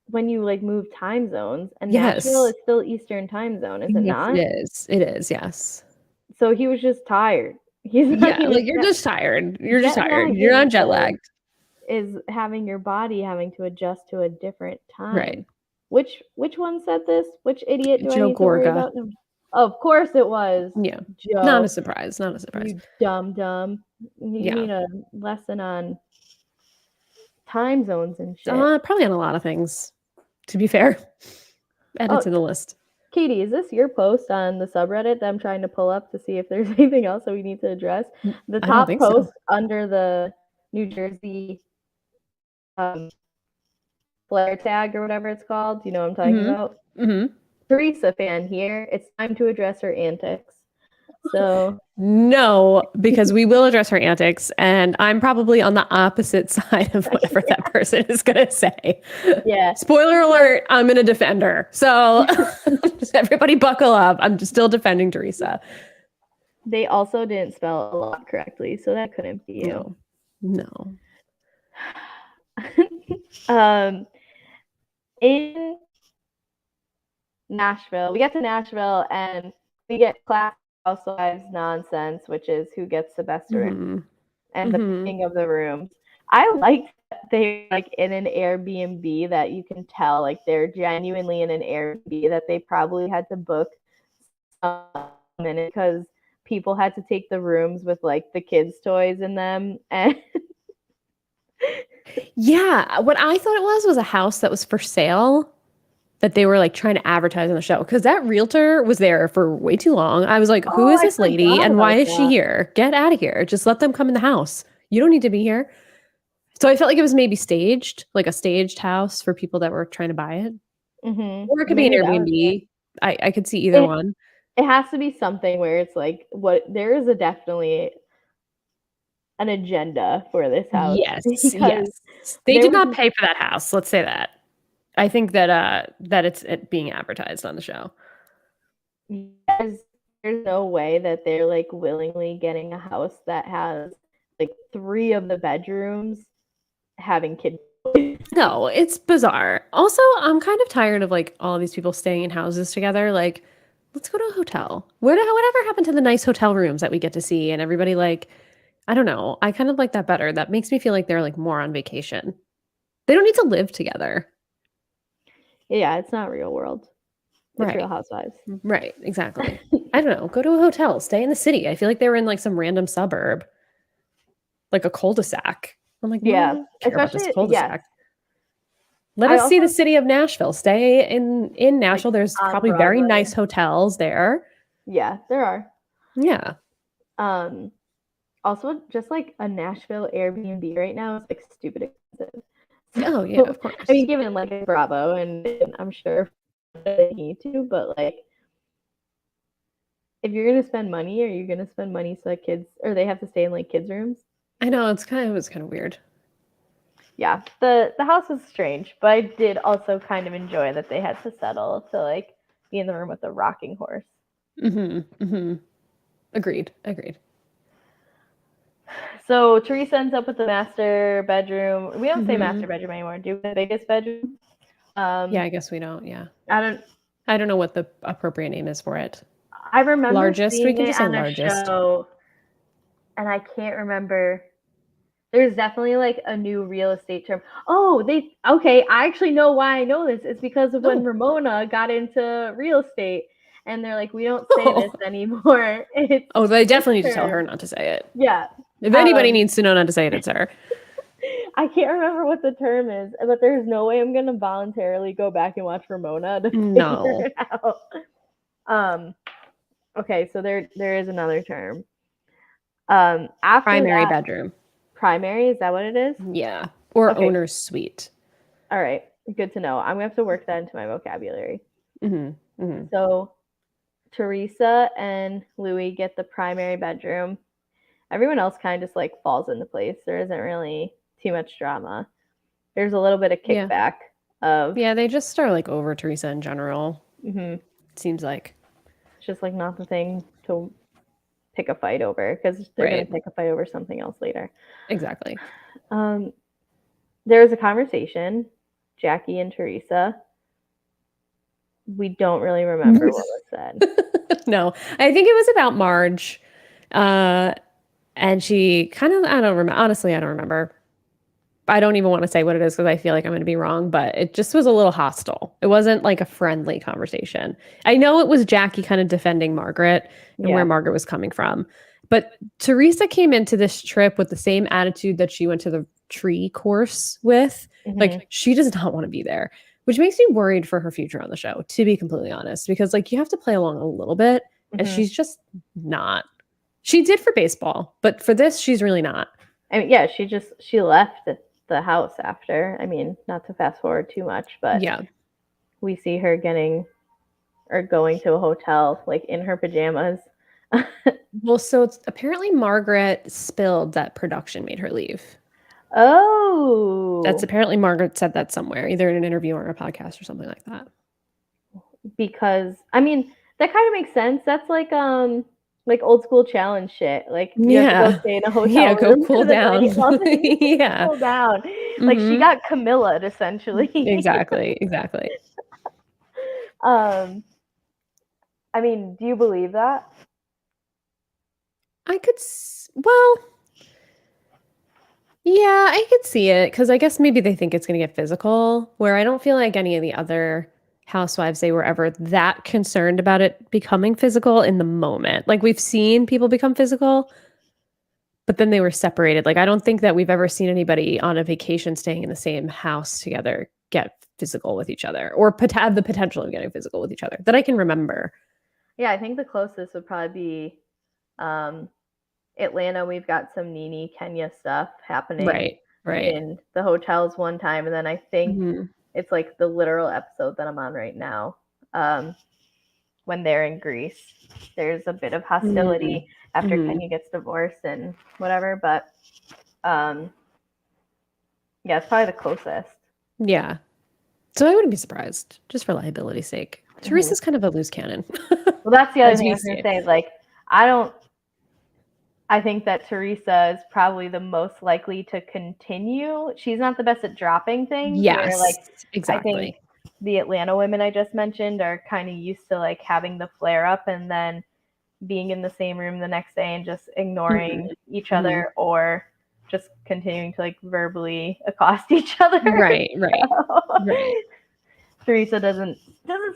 when you like move time zones, and Nashville Yes. is still Eastern time zone, is it Yes, it not? is. It is, yes. So he was just tired. He's not Yeah, even like you're just tired. You're just jet tired. lag You're not jet lagged. is having your body having to adjust to a different Right. time. Which one said this? Which idiot do I Joe need to worry Gorga. about? No. Of course it was Yeah. Not a Joe. surprise. Not a surprise. You dumb dumb. You Yeah. need a lesson on time zones and shit. Probably on a lot of things, to be fair. Add it Oh, to the list. Katie, is this your post on the subreddit that I'm trying to pull up to see if there's anything else that we need to address? The I don't top think so. post under the New Jersey um, flare tag or whatever it's called. Do you know what I'm talking about? Mm-hmm. Teresa fan here. It's time to address her antics. So No, because we will address her antics, and I'm probably on the opposite side of whatever that person is going to say. yeah. Spoiler alert, I'm going to defend her. So just everybody buckle up. I'm just still defending Teresa. They also didn't spell a lot correctly, so that couldn't be you. No. In Nashville, we get to Nashville and we get classic Housewives nonsense, which is who gets the best room and the picking of the rooms. I liked that they like in an Airbnb that you can tell like they're genuinely in an Airbnb that they probably had to book because people had to take the rooms with like the kids' toys in them and Yeah, what I thought it was a house that was for sale that they were like trying to advertise on the show because that realtor was there for way too long. I was like, who oh, is I this lady forgot and why about is she that. here? Get out of here. Just let them come in the house. You don't need to be here. So I felt like it was maybe staged, like a staged house for people that were trying to buy it. Or it could be an Maybe that was Airbnb. I could see either it. one. It has to be something where it's like what there is a definitely an agenda for this house Yes, because yes. They there did was not pay for that house. Let's say that. I think that it's it being advertised on the show. there's, there's no way that they're like willingly getting a house that has like 3 of the bedrooms having kids. No, it's bizarre. Also, I'm kind of tired of like all these people staying in houses together. Like, let's go to a hotel. Whatever happened to the nice hotel rooms that we get to see and everybody like, I don't know. I kind of like that better. That makes me feel like they're like more on vacation. They don't need to live together. Yeah, it's not real world. It's Real Right. Housewives. Right. Exactly. I don't know. Go to a hotel. Stay in the city. I feel like they were in like some random suburb, like a cul-de-sac. I'm like, no, I Yeah, don't care about this especially yes. cul-de-sac. Let I us see also the city of Nashville. Stay in like Nashville. There's on probably very Broadway. nice hotels there. Yeah, there are. Yeah. Also, just like a Nashville Airbnb right now is like stupid expensive. Oh yeah, of So, I mean, course. given like a Bravo, and I'm sure they need to, but like if you're gonna spend money, are you gonna spend money so that kids or they have to stay in like kids' rooms? I know it was kind of weird. Yeah, the house was strange, but I did also kind of enjoy that they had to settle to like be in the room with a rocking horse. Agreed. So Teresa ends up with the master bedroom. We don't say master Mm-hmm. bedroom anymore. Do the biggest bedroom? Yeah, I guess we don't. Yeah. I don't. I don't know what the appropriate name is for it. I remember Largest. We seeing can it just say on a largest. show, and I can't remember. There's definitely like a new real estate term. Oh, they okay. I actually know why I know this. It's because of when Oh. Ramona got into real estate, and they're like, we don't say this anymore. It's Oh, they this definitely need to tell her term. not to say it. Yeah. If anybody needs to know not to say it, it's her. I can't remember what the term is, but there's no way I'm gonna voluntarily go back and watch Ramona to figure No. it out. Um. Okay, so there is another term. After Primary that, bedroom. primary, is that what it is? Yeah. Or Okay. owner's suite. All right. Good to know. I'm gonna have to work that into my vocabulary. Mm-hmm. So Teresa and Louis get the primary bedroom. Everyone else kind of just like falls into place. There isn't really too much drama. There's a little bit of Yeah. kickback of Yeah, they just are like over Teresa in general. It Seems like. it's just like not the thing to pick a fight over because they're gonna Right. pick a fight over something else later. Exactly. There was a conversation, Jackie and Teresa. We don't really remember what was said. No, I think it was about Marge. And she kind of, I don't remember. Honestly, I don't remember. I don't even want to say what it is because I feel like I'm going to be wrong, but it just was a little hostile. It wasn't like a friendly conversation. I know it was Jackie kind of defending Margaret and where Yeah. Margaret was coming from. But Teresa came into this trip with the same attitude that she went to the tree course with. Like, she does not want to be there, which makes me worried for her future on the show, to be completely honest, because like you have to play along a little bit, and she's just not. She did for baseball, but for this, she's really not. I mean, yeah, she left the house after. I mean, not to fast forward too much, but Yeah. we see her getting or going to a hotel like in her pajamas. Well, so it's apparently Margaret spilled that production made her leave. Oh, That's apparently Margaret said that somewhere, either in an interview or a podcast or something like that. because I mean that kind of makes sense. That's like old school challenge shit. Like you have to go stay in a hotel Go room cool for the down. night. Yeah. Cool down. Like she got Camilla essentially. Exactly. I mean, do you believe that? Well, yeah, I could see it because I guess maybe they think it's going to get physical, where I don't feel like any of the other housewives, they were ever that concerned about it becoming physical in the moment. Like we've seen people become physical, but then they were separated. Like I don't think that we've ever seen anybody on a vacation staying in the same house together get physical with each other or have the potential of getting physical with each other that I can remember. Yeah, I think the closest would probably be Atlanta. We've got some Nene Kenya stuff happening in the hotels one time, and then I think it's like the literal episode that I'm on right now. When they're in Greece, there's a bit of hostility after Kenya gets divorced and whatever, but yeah, it's probably the closest. Yeah. So I wouldn't be surprised, just for liability's sake. Teresa's kind of a loose cannon. Well, that's the other thing I was going to say. Like, I think that Teresa is probably the most likely to continue. She's not the best at dropping things. Yes, exactly. I think the Atlanta women I just mentioned are kind of used to like having the flare up and then being in the same room the next day and just ignoring each other or just continuing to like verbally accost each other. Right. Teresa doesn't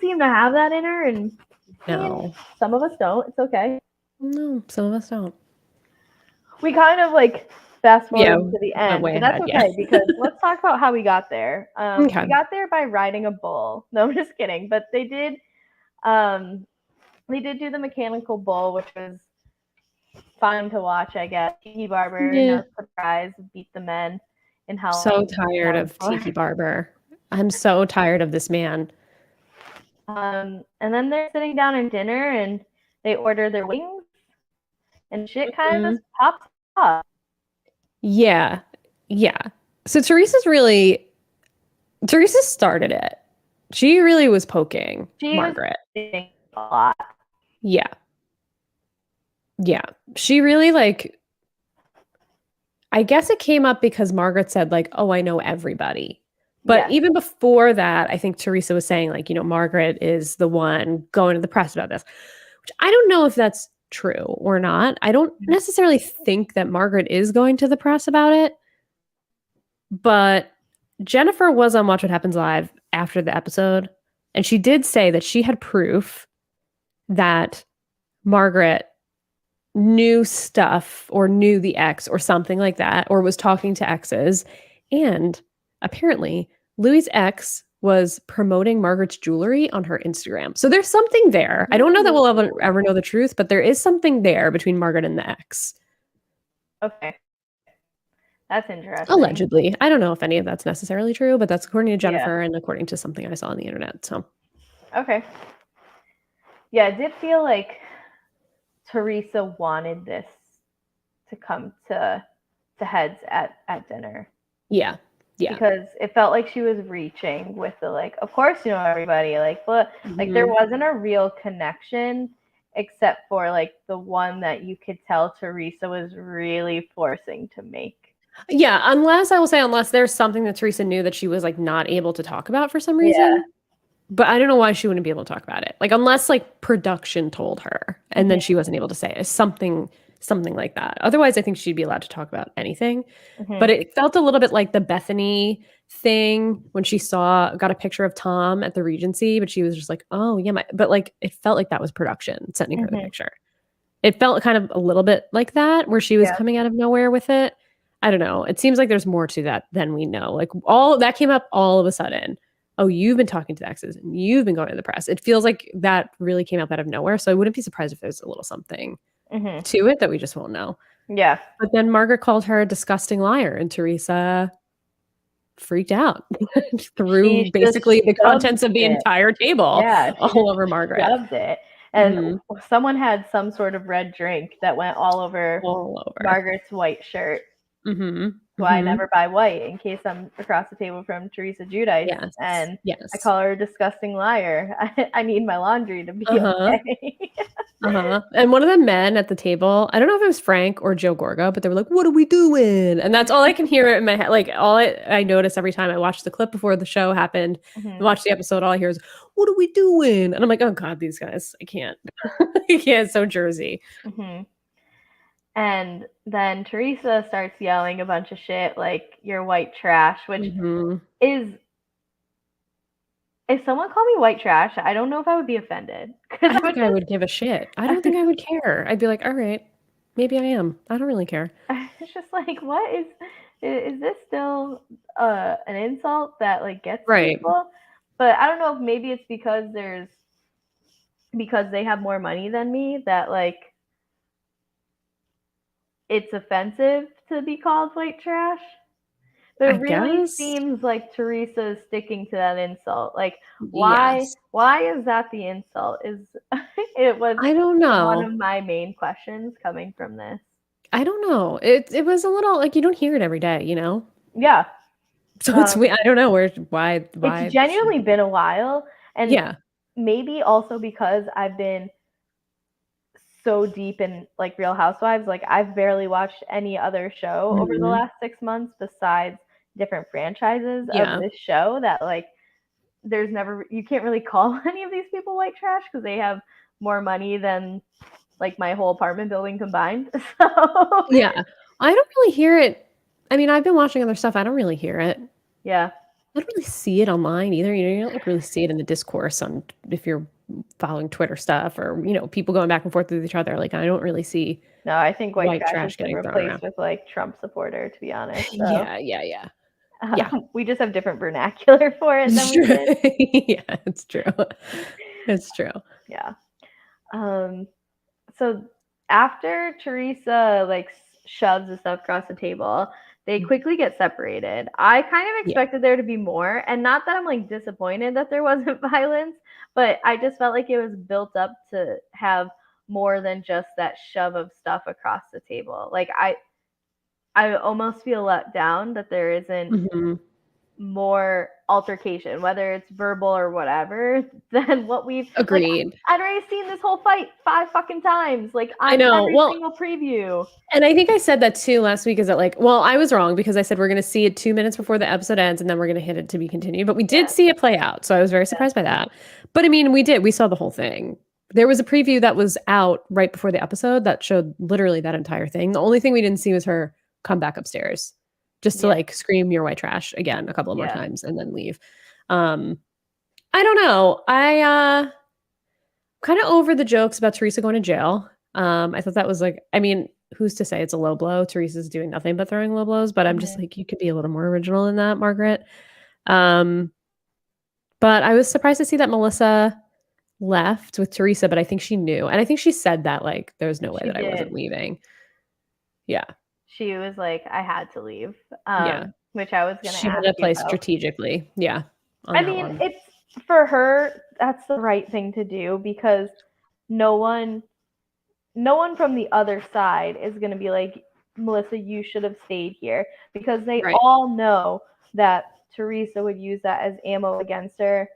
seem to have that in her, and no, some of us don't. It's okay. No, some of us don't. We kind of like fast forward to the end, but that's okay because let's talk about how we got there. We got there by riding a bull. No, I'm just kidding. But they did do the mechanical bull, which was fun to watch, I guess. Tiki Barber, no surprise, beat the men in Halloween. So tired of Tiki Barber. I'm so tired of this man. And then they're sitting down at dinner, and they order their wings and shit kind of Mhm. just pops up. Yeah. Yeah. So Teresa started it. She really was poking She was Margaret. doing a lot. Yeah. Yeah. She really like I guess it came up because Margaret said like, "Oh, I know everybody." But Yes. even before that, I think Teresa was saying like, Margaret is the one going to the press about this, which I don't know if that's true or not. I don't necessarily think that Margaret is going to the press about it, but Jennifer was on Watch What Happens Live after the episode, and she did say that she had proof that Margaret knew stuff or knew the ex or something like that, or was talking to exes. And apparently, Louis' ex was promoting Margaret's jewelry on her Instagram. So there's something there. I don't know that we'll ever know the truth, but there is something there between Margaret and the ex. Okay. That's interesting. Allegedly. I don't know if any of that's necessarily true, but that's according to Jennifer Yeah. and according to something I saw on the internet. So, Okay. Yeah, it did feel like Teresa wanted this to come to heads at dinner. yeah. Yeah. Because it felt like she was reaching with the like, of course you know everybody, like, but like there wasn't a real connection except for like the one that you could tell Teresa was really forcing to make. Yeah, unless there's something that Teresa knew that she was like not able to talk about for some Yeah. reason. But I don't know why she wouldn't be able to talk about it. Like unless like production told her and then she wasn't able to say it. Something like that. Otherwise, I think she'd be allowed to talk about anything. But it felt a little bit like the Bethany thing when she got a picture of Tom at the Regency, but she was just like, "Oh, yeah, but like it felt like that was production sending her the picture. It felt kind of a little bit like that where she was Yeah. coming out of nowhere with it. I don't know. It seems like there's more to that than we know. Like all that came up all of a sudden. Oh, you've been talking to the exes and you've been going to the press. It feels like that really came up out of nowhere. So I wouldn't be surprised if there's a little something to it that we just won't know. Yeah. But then Margaret called her a disgusting liar, and Teresa freaked out, threw She just basically the shoved contents of the it. entire table Yeah, she all just over Margaret. shoved it. And Mhm. someone had some sort of red drink that went all over All over. Margaret's white shirt. Mhm. So I Mhm. never buy white in case I'm across the table from Teresa Giudice Yes. and Yes. I call her a disgusting liar. I need my laundry to be Uh-huh. okay. Uh-huh. And one of the men at the table, I don't know if it was Frank or Joe Gorga, but they were like, "What are we doing?" And that's all I can hear in my head. Like I notice every time I watch the clip before the show happened, watch the episode, all I hear is, "What are we doing?" And I'm like, "Oh God, these guys, I can't." I can't. It's so Jersey. And then Teresa starts yelling a bunch of shit like "you're white trash," which is, if someone called me white trash, I don't know if I would be offended. I think I would give a shit. I don't think I would care. I'd be like, "All right, maybe I am. I don't really care." It's just like, what is this still an insult that like gets Right. people? But I don't know if maybe it's because they have more money than me that like it's offensive to be called white trash. But I it really guess. seems like Teresa is sticking to that insult. Like, why Yes. why is that the insult? Is it was I don't one know. of my main questions coming from this. I don't know. It was a little like you don't hear it every day, you know? Yeah. So it's I don't know why It's should genuinely been a while, and yeah. maybe also because I've been so deep in like Real Housewives, like I've barely watched any other show over the last 6 months besides different franchises of Yeah. this show that like there's never, you can't really call any of these people white trash because they have more money than like my whole apartment building combined. So Yeah. I don't really hear it. I mean, I've been watching other stuff. I don't really hear it. yeah. I don't really see it online either. You don't like really see it in the discourse on if you're following Twitter stuff or, people going back and forth with each other. Like I don't really see No, I think white white trash has trash been getting thrown replaced around. with like Trump supporter, to be honest. So Yeah, yeah, yeah. Yeah. we just have different vernacular for it than It's we true. did. Yeah, it's true. It's true. Yeah. So after Teresa like shoves the stuff across the table, they quickly get separated. I kind of Yeah. expected there to be more, and not that I'm like disappointed that there wasn't violence, but I just felt like it was built up to have more than just that shove of stuff across the table. Like I almost feel let down that there isn't more altercation, whether it's verbal or whatever, than what we've like. Agreed. I'd already seen this whole fight 5 fucking times, like I on know. every Well, single preview. and I think I said that too last week, is that like, well, I was wrong because I said we're going to see it 2 minutes before the episode ends and then we're going to hit it to be continued. But we did see it play out. So I was very surprised by that. But I mean, we saw the whole thing. There was a preview that was out right before the episode that showed literally that entire thing. The only thing we didn't see was her come back upstairs just to like scream "you're white trash" again a couple of more times and then leave. I don't know. I kind of over the jokes about Teresa going to jail. I thought that was like, I mean, who's to say it's a low blow? Teresa's doing nothing but throwing low blows, but I'm just like, you could be a little more original than that, Margaret. But I was surprised to see that Melissa left with Teresa, but I think she knew. And I think she said that like, there's no way that I wasn't leaving. Yeah. She was like, I had to leave. Yeah. Which I was going to ask She had to play strategically. Yeah. I mean, it's for her, that's the right thing to do because no one from the other side is going to be like, Melissa, you should have stayed here, because they all know that Teresa would use that as ammo against her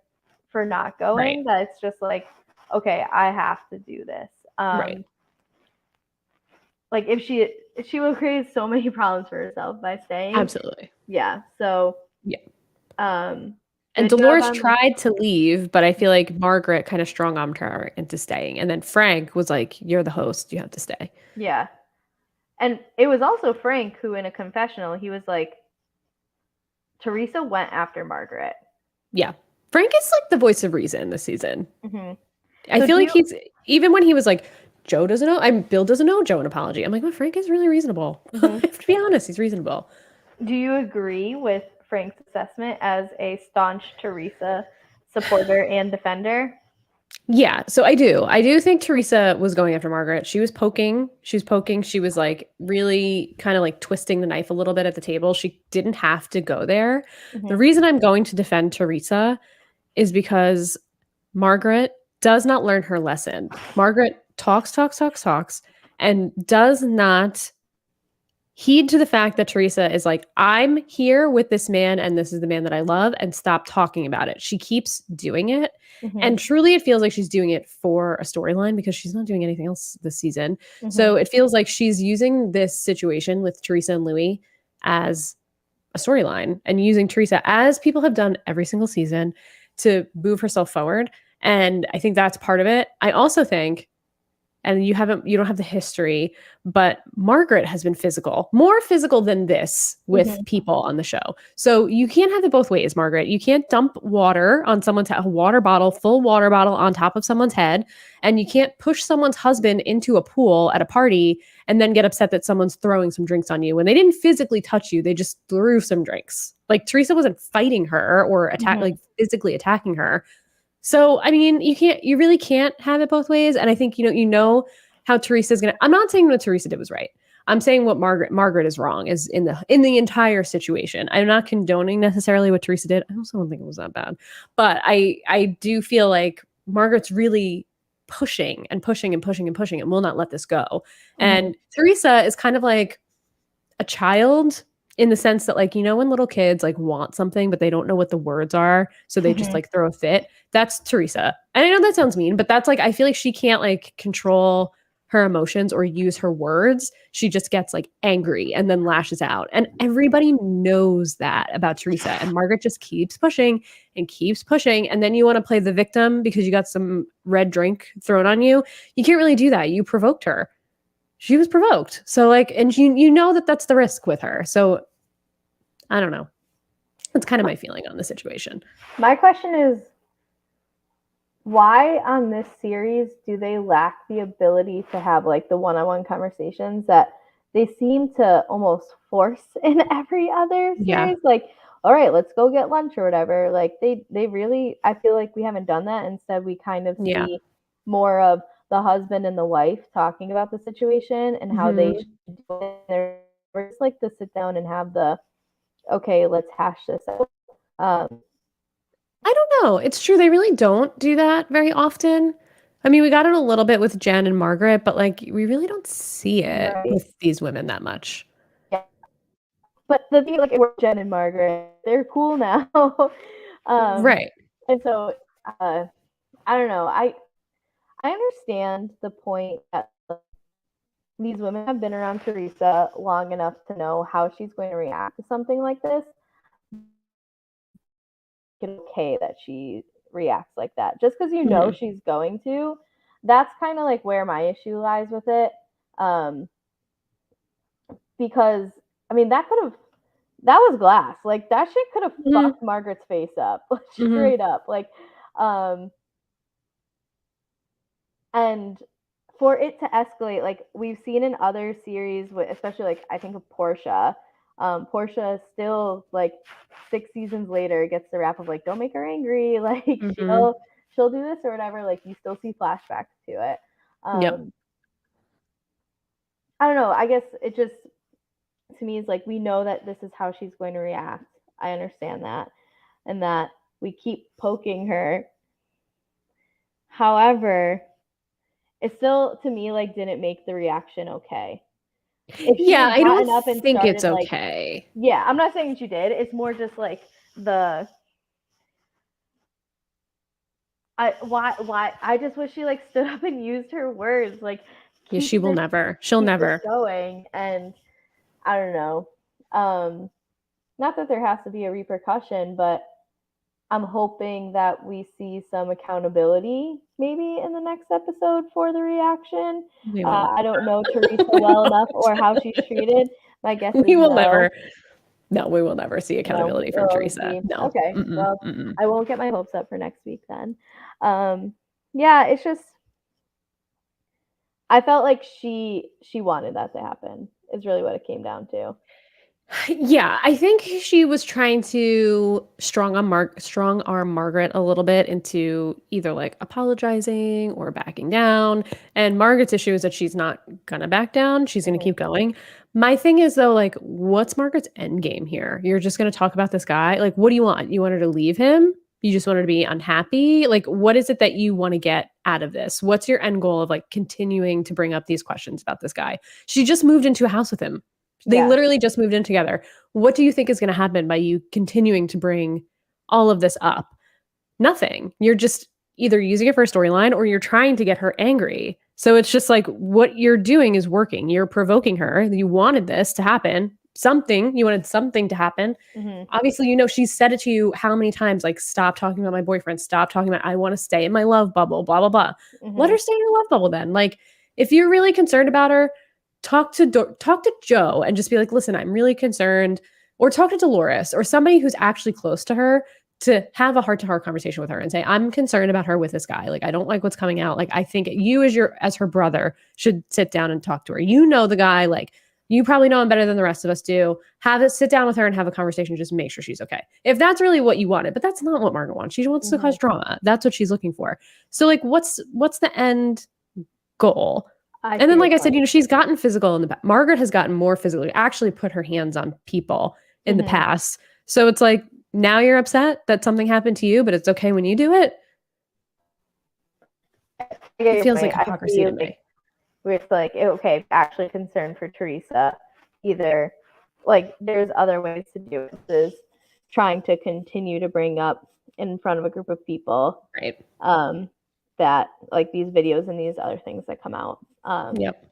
for not going. That it's just like, okay, I have to do this. Like if she would create so many problems for herself by staying. Absolutely. Yeah. So yeah. And Dolores tried to leave, but I feel like Margaret kind of strong-armed her into staying. And then Frank was like, you're the host. You have to stay. Yeah. And it was also Frank who, in a confessional, he was like, Teresa went after Margaret. Yeah. Frank is like the voice of reason this season. Mm-hmm. I feel like he's, even when he was like, Bill doesn't owe Joe an apology. I'm like, well, Frank is really reasonable. I have to be honest. He's reasonable. Do you agree with Frank's assessment as a staunch Teresa supporter and defender? Yeah, so I do think Teresa was going after Margaret. She was poking. She was like really kind of like twisting the knife a little bit at the table. She didn't have to go there. The reason I'm going to defend Teresa is because Margaret does not learn her lesson. Margaret talks, and does not heed to the fact that Teresa is like, I'm here with this man and this is the man that I love, and stop talking about it. She keeps doing it. And truly it feels like she's doing it for a storyline because she's not doing anything else this season. So it feels like she's using this situation with Teresa and Louis as a storyline and using Teresa, as people have done every single season, to move herself forward. And I think that's part of it. I also think, and you don't have the history, but Margaret has been more physical than this with people on the show. So you can't have it both ways, Margaret. You can't dump water on someone's full water bottle on top of someone's head. And you can't push someone's husband into a pool at a party and then get upset that someone's throwing some drinks on you when they didn't physically touch you. They just threw some drinks. Like Teresa wasn't fighting her or like physically attacking her. So, I mean, you really can't have it both ways. And I think, you know how Teresa's going to, I'm not saying what Teresa did was right. I'm saying what Margaret is wrong is in the entire situation. I'm not condoning necessarily what Teresa did. I also don't think it was that bad, but I do feel like Margaret's really pushing and will not let this go. And Teresa is kind of like a child, in the sense that, like, when little kids like want something, but they don't know what the words are. So they just like throw a fit. That's Teresa. And I know that sounds mean, but that's like, I feel like she can't like control her emotions or use her words. She just gets like angry and then lashes out. And everybody knows that about Teresa. And Margaret just keeps pushing and keeps pushing. And then you want to play the victim because you got some red drink thrown on you. You can't really do that. You provoked her. She was provoked. So like, and you know that that's the risk with her. So I don't know. That's kind of my feeling on the situation. My question is, why on this series do they lack the ability to have like the one-on-one conversations that they seem to almost force in every other series? Yeah. Like, all right, let's go get lunch or whatever. Like they really, I feel like we haven't done that. Instead, we kind of see more of the husband and the wife talking about the situation and how they should do it. They're just like to sit down and have the, okay, let's hash this out. I don't know. It's true. They really don't do that very often. I mean, we got it a little bit with Jen and Margaret, but like we really don't see it Right. with these women that much. Yeah. But the thing, like, it was Jen and Margaret. They're cool now. um, Right. and so, I don't know. I understand the point that these women have been around Teresa long enough to know how she's going to react to something like this. It's okay that she reacts like that. Just because you know she's going to, that's kind of like where my issue lies with it. Because, I mean, that was glass. Like, that shit could have fucked Margaret's face up. Straight up. Like, and for it to escalate, like we've seen in other series, especially like I think of Portia. Portia still, like 6 seasons later, gets the rap of like, don't make her angry, like she'll do this or whatever. Like, you still see flashbacks to it. Yep. I don't know. I guess it just, to me, is like, we know that this is how she's going to react. I understand that, and that we keep poking her. However, it still, to me, like, didn't make the reaction okay. If she Yeah, had I don't gotten up and think started, it's like, okay. yeah, I'm not saying she did. It's more just like why I just wish she like stood up and used her words, like, Yeah, she will never. She'll keep this never. going. And I don't know. Not that there has to be a repercussion, but I'm hoping that we see some accountability maybe in the next episode for the reaction. We won't. I don't know Teresa well enough or how she's treated. My guess is We will no. never. No, we will never see No. accountability from Oh, Teresa. see. No. Okay. Mm-mm, Well, mm-mm. I won't get my hopes up for next week then. Yeah, it's just, I felt like she wanted that to happen. Is really what it came down to. Yeah, I think she was trying to strong arm Margaret a little bit into either like apologizing or backing down. And Margaret's issue is that she's not gonna back down. She's gonna keep going. My thing is though, like, what's Margaret's end game here? You're just gonna talk about this guy? Like, what do you want? You want her to leave him? You just want her to be unhappy? Like, what is it that you want to get out of this? What's your end goal of like continuing to bring up these questions about this guy? She just moved into a house with him. They Yeah. literally just moved in together. What do you think is going to happen by you continuing to bring all of this up? Nothing. You're just either using it for a storyline or you're trying to get her angry. So it's just like what you're doing is working. You're provoking her. You wanted this to happen. You wanted something to happen. Obviously, you know, she's said it to you how many times, like, stop talking about my boyfriend, stop talking about, I want to stay in my love bubble, blah, blah, blah. Let her stay in her love bubble then. Like, if you're really concerned about her, talk to Joe and just be like, listen, I'm really concerned. Or talk to Dolores or somebody who's actually close to her to have a heart-to-heart conversation with her and say, I'm concerned about her with this guy. Like, I don't like what's coming out. Like, I think you as her brother should sit down and talk to her. You know the guy, like, you probably know him better than the rest of us do. Sit down with her and have a conversation. Just make sure she's okay. If that's really what you wanted, but that's not what Margaret wants. She wants to cause drama. That's what she's looking for. So, like, what's the end goal? And then, like I said, you know, she's gotten physical in the past. Margaret has gotten more physical, actually put her hands on people in the past. So it's like, now you're upset that something happened to you, but it's okay when you do it. It feels like hypocrisy to me. Where it's like, okay, actually concerned for Teresa, either, like, there's other ways to do it. This is trying to continue to bring up in front of a group of people, right? That, like, these videos and these other things that come out. Yep.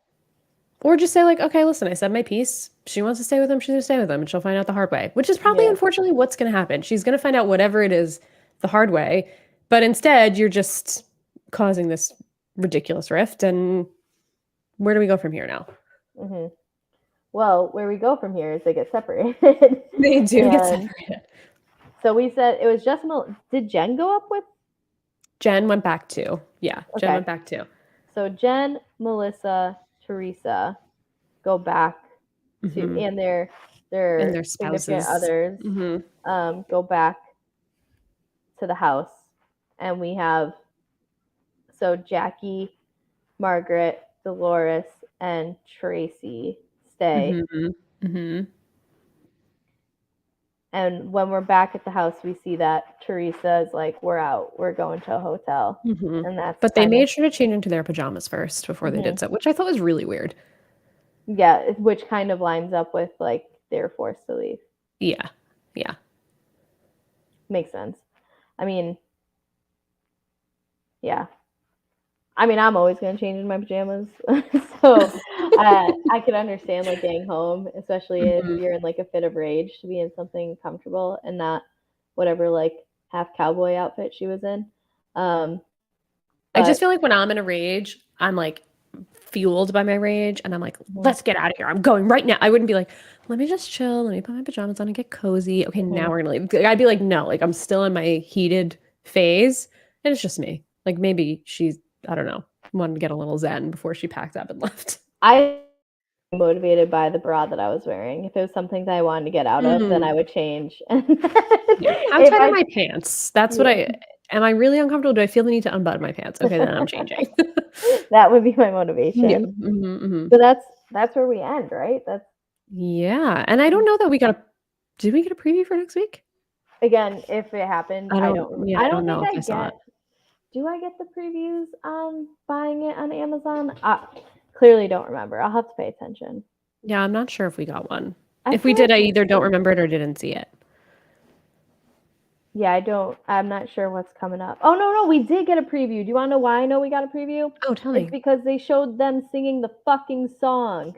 Or just say, like, okay, listen, I said my piece. She wants to stay with him, she's gonna stay with him, and she'll find out the hard way, which is probably, unfortunately, what's gonna happen. She's gonna find out whatever it is the hard way, but instead, you're just causing this ridiculous rift, and where do we go from here now? Well, where we go from here is they get separated. They do get separated. So we said it was just, did Jen go up with? Jen went back too. Yeah, Jen went back too. So Jen, Melissa, Teresa go back to, and their significant others go back to the house. And we have, so Jackie, Margaret, Dolores, and Tracy stay. And when we're back at the house, we see that Teresa is like, we're out, we're going to a hotel. And that's But they kind made sure to change into their pajamas first before they did so, which I thought was really weird. yeah, which kind of lines up with like they're forced to leave. Yeah. Yeah. Makes sense. I mean, yeah. I mean, I'm always going to change in my pajamas. So I can understand like getting home, especially if Mhm. you're in like a fit of rage, to be in something comfortable and not whatever like half cowboy outfit she was in. I But just feel like when I'm in a rage, I'm like fueled by my rage and I'm like, let's get out of here. I'm going right now. I wouldn't be like, let me just chill. Let me put my pajamas on and get cozy. Okay, now we're gonna leave. I'd be like, no, like I'm still in my heated phase. And it's just me. Like maybe she's, I don't know, wanted to get a little zen before she packed up and left. I motivated by the bra that I was wearing. If it was something that I wanted to get out of, then I would change. And Yeah. How if tight are I my pants? That's what yeah, am I really uncomfortable? Do I feel the need to unbutton my pants? Okay, then I'm changing. that would be my Yeah. motivation. Hmm. So that's where we end, right? That's Yeah. And I don't know that did we get a preview for next week? again, if it happened, I I don't, don't yeah, I I don't don't think know if I I saw it. get do I get the previews on buying it on Amazon? Clearly don't remember. I'll have to pay attention. Yeah, I'm not sure if we got one. I If we feel did, like I either don't remember it or didn't see it. yeah, I'm not sure what's coming up. Oh no, we did get a preview. Do you want to know why I know we got a preview? Oh, tell It's me. because they showed them singing the fucking song.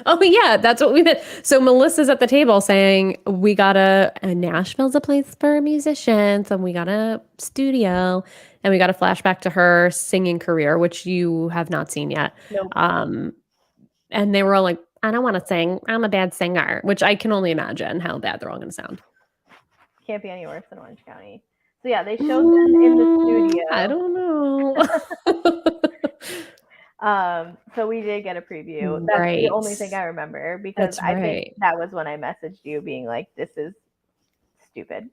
Oh, yeah, that's what we meant. So Melissa's at the table saying, we got a Nashville's a place for musicians, and we got a studio, and we got a flashback to her singing career, which you have not seen yet. Nope. Um, and they were all like, I don't want to sing. I'm a bad singer, which I can only imagine how bad they're all going to sound. Can't be any worse than Orange County. So yeah, they showed them in the I studio. don't know. So we did get a preview. That's the Right. only thing I remember because That's I think right. that was when I messaged you being like, this is stupid.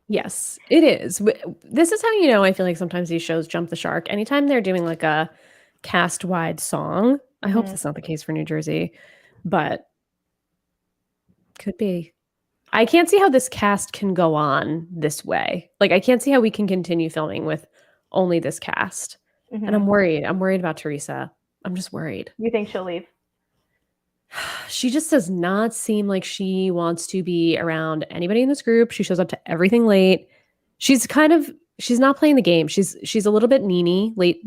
Yes, it is. This is how you know I feel like sometimes these shows jump the shark. Anytime they're doing like a cast-wide song, I hope that's not the case for New Jersey, but could be. I can't see how this cast can go on this way. Like I can't see how we can continue filming with only this cast. And I'm worried. I'm worried about Teresa. I'm just worried. You think she'll leave? She just does not seem like she wants to be around anybody in this group. She shows up to everything late. She's not playing the game. She's a little bit Nene, late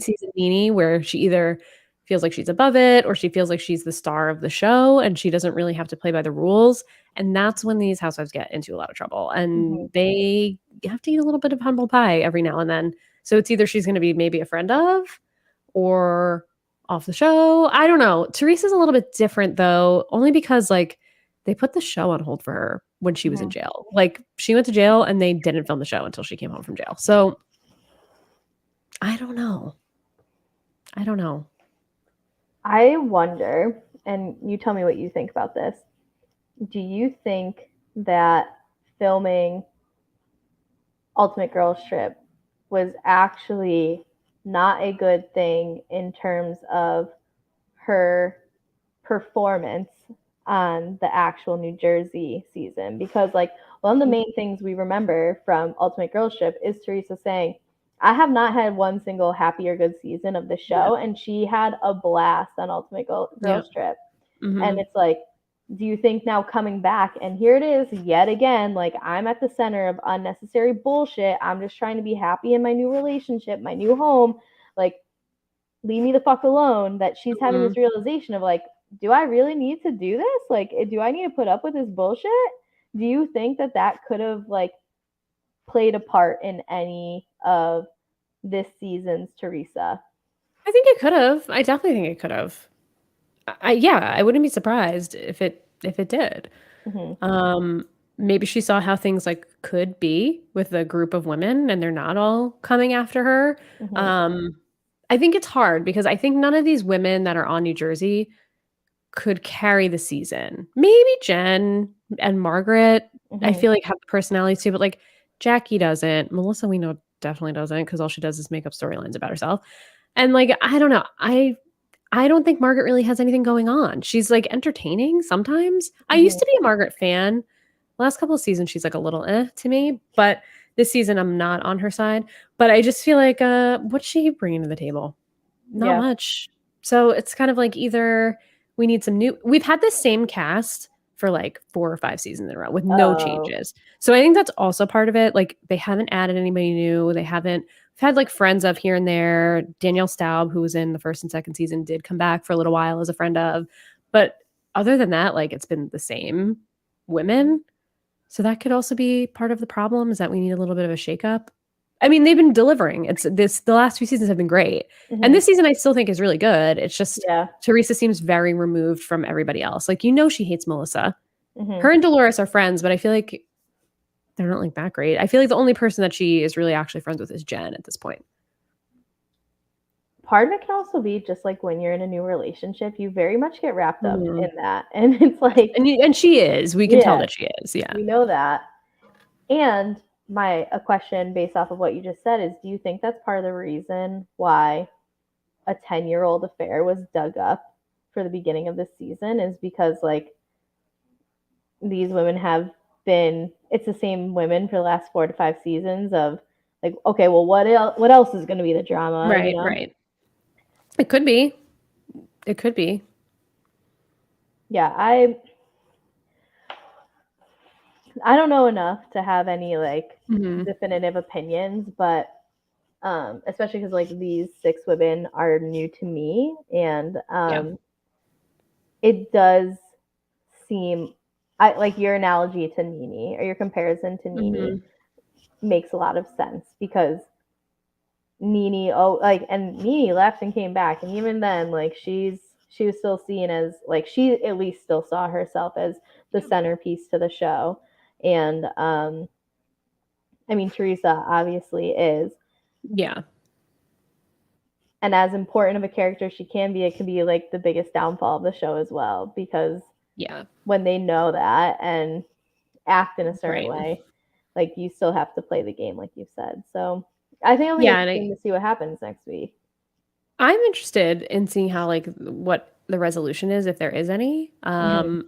season Nene, where she either feels like she's above it or she feels like she's the star of the show and she doesn't really have to play by the rules. And that's when these housewives get into a lot of trouble. And they have to eat a little bit of humble pie every now and then. So it's either she's going to be maybe a friend of or off the show. I don't know. Teresa's a little bit different though, only because like they put the show on hold for her when she was in jail. Like she went to jail and they didn't film the show until she came home from jail. So I don't know. I don't know. I wonder, and you tell me what you think about this. Do you think that filming Ultimate Girls Trip was actually not a good thing in terms of her performance on the actual New Jersey season? Because like one of the main things we remember from Ultimate Girls Trip is Teresa saying, I have not had one single happy or good season of the show, and she had a blast on Ultimate Girls Trip. And it's like, do you think now coming back, and here it is yet again, like I'm at the center of unnecessary bullshit. I'm just trying to be happy in my new relationship, my new home. Like, leave me the fuck alone. That she's having this realization of like, do I really need to do this? Like, do I need to put up with this bullshit? Do you think that could have like played a part in any of this season's Teresa? I think it could have. I definitely think it could have. Yeah, I wouldn't be surprised if it did. Maybe she saw how things like could be with a group of women and they're not all coming after her. I think it's hard because I think none of these women that are on New Jersey could carry the season. Maybe Jen and Margaret, I feel like have the personalities too, but like Jackie doesn't. Melissa, we know definitely doesn't because all she does is make up storylines about herself. And like, I don't know. I don't think Margaret really has anything going on. She's, like, entertaining sometimes. I used Mhm. to be a Margaret fan. Last couple of seasons, she's, like, a little to me, but this season, I'm not on her side. But I just feel like, what's she bringing to the table? Not Yeah. much. So it's kind of like either we need some new we've had the same cast for, like, 4 or 5 seasons in a row with no Oh. changes. So I think that's also part of it. Like, they haven't added anybody new. They haven't we've had, like, friends of here and there. Danielle Staub, who was in the 1st and 2nd season, did come back for a little while as a friend of. But other than that, like, it's been the same women. So that could also be part of the problem, is that we need a little bit of a shakeup. I mean, they've been delivering. The last few seasons have been great. And Mhm. this season I still think is really good. It's just Yeah. Teresa seems very removed from everybody else. Like, she hates Melissa. Mhm. Her and Dolores are friends, but I feel like they're not, like, that great. I feel like the only person that she is really actually friends with is Jen at this point. Part of it can also be just like when you're in a new relationship, you very much get wrapped up Mhm. in that. And it's like, And she is. We can tell yeah, that she is. Yeah. we know that. And a question based off of what you just said is, do you think that's part of the reason why a 10-year-old affair was dug up for the beginning of this season, is because like these women have been, it's the same women for the last 4 to 5 seasons of like, okay, well, what else is going to be the drama, you Right, know? right. It could be. It could be. Yeah, I don't know enough to have any like Mhm. definitive opinions, but especially because like these 6 women are new to me, and Yeah. it does seem, I like your analogy to Nene, or your comparison to Nene Mhm. makes a lot of sense, because Nene, oh, like, and Nene left and came back, and even then, like, she was still seen as like, she at least still saw herself as the centerpiece to the show, and I mean, Teresa obviously is, Yeah. and as important of a character she can be, it can be like the biggest downfall of the show as well, because Yeah. when they know that and act in a certain Right. way, like you still have to play the game, like you said. So I think it'll be Yeah, and interesting to see what happens next week. I'm interested in seeing how, like, what the resolution is, if there is any. Mm-hmm.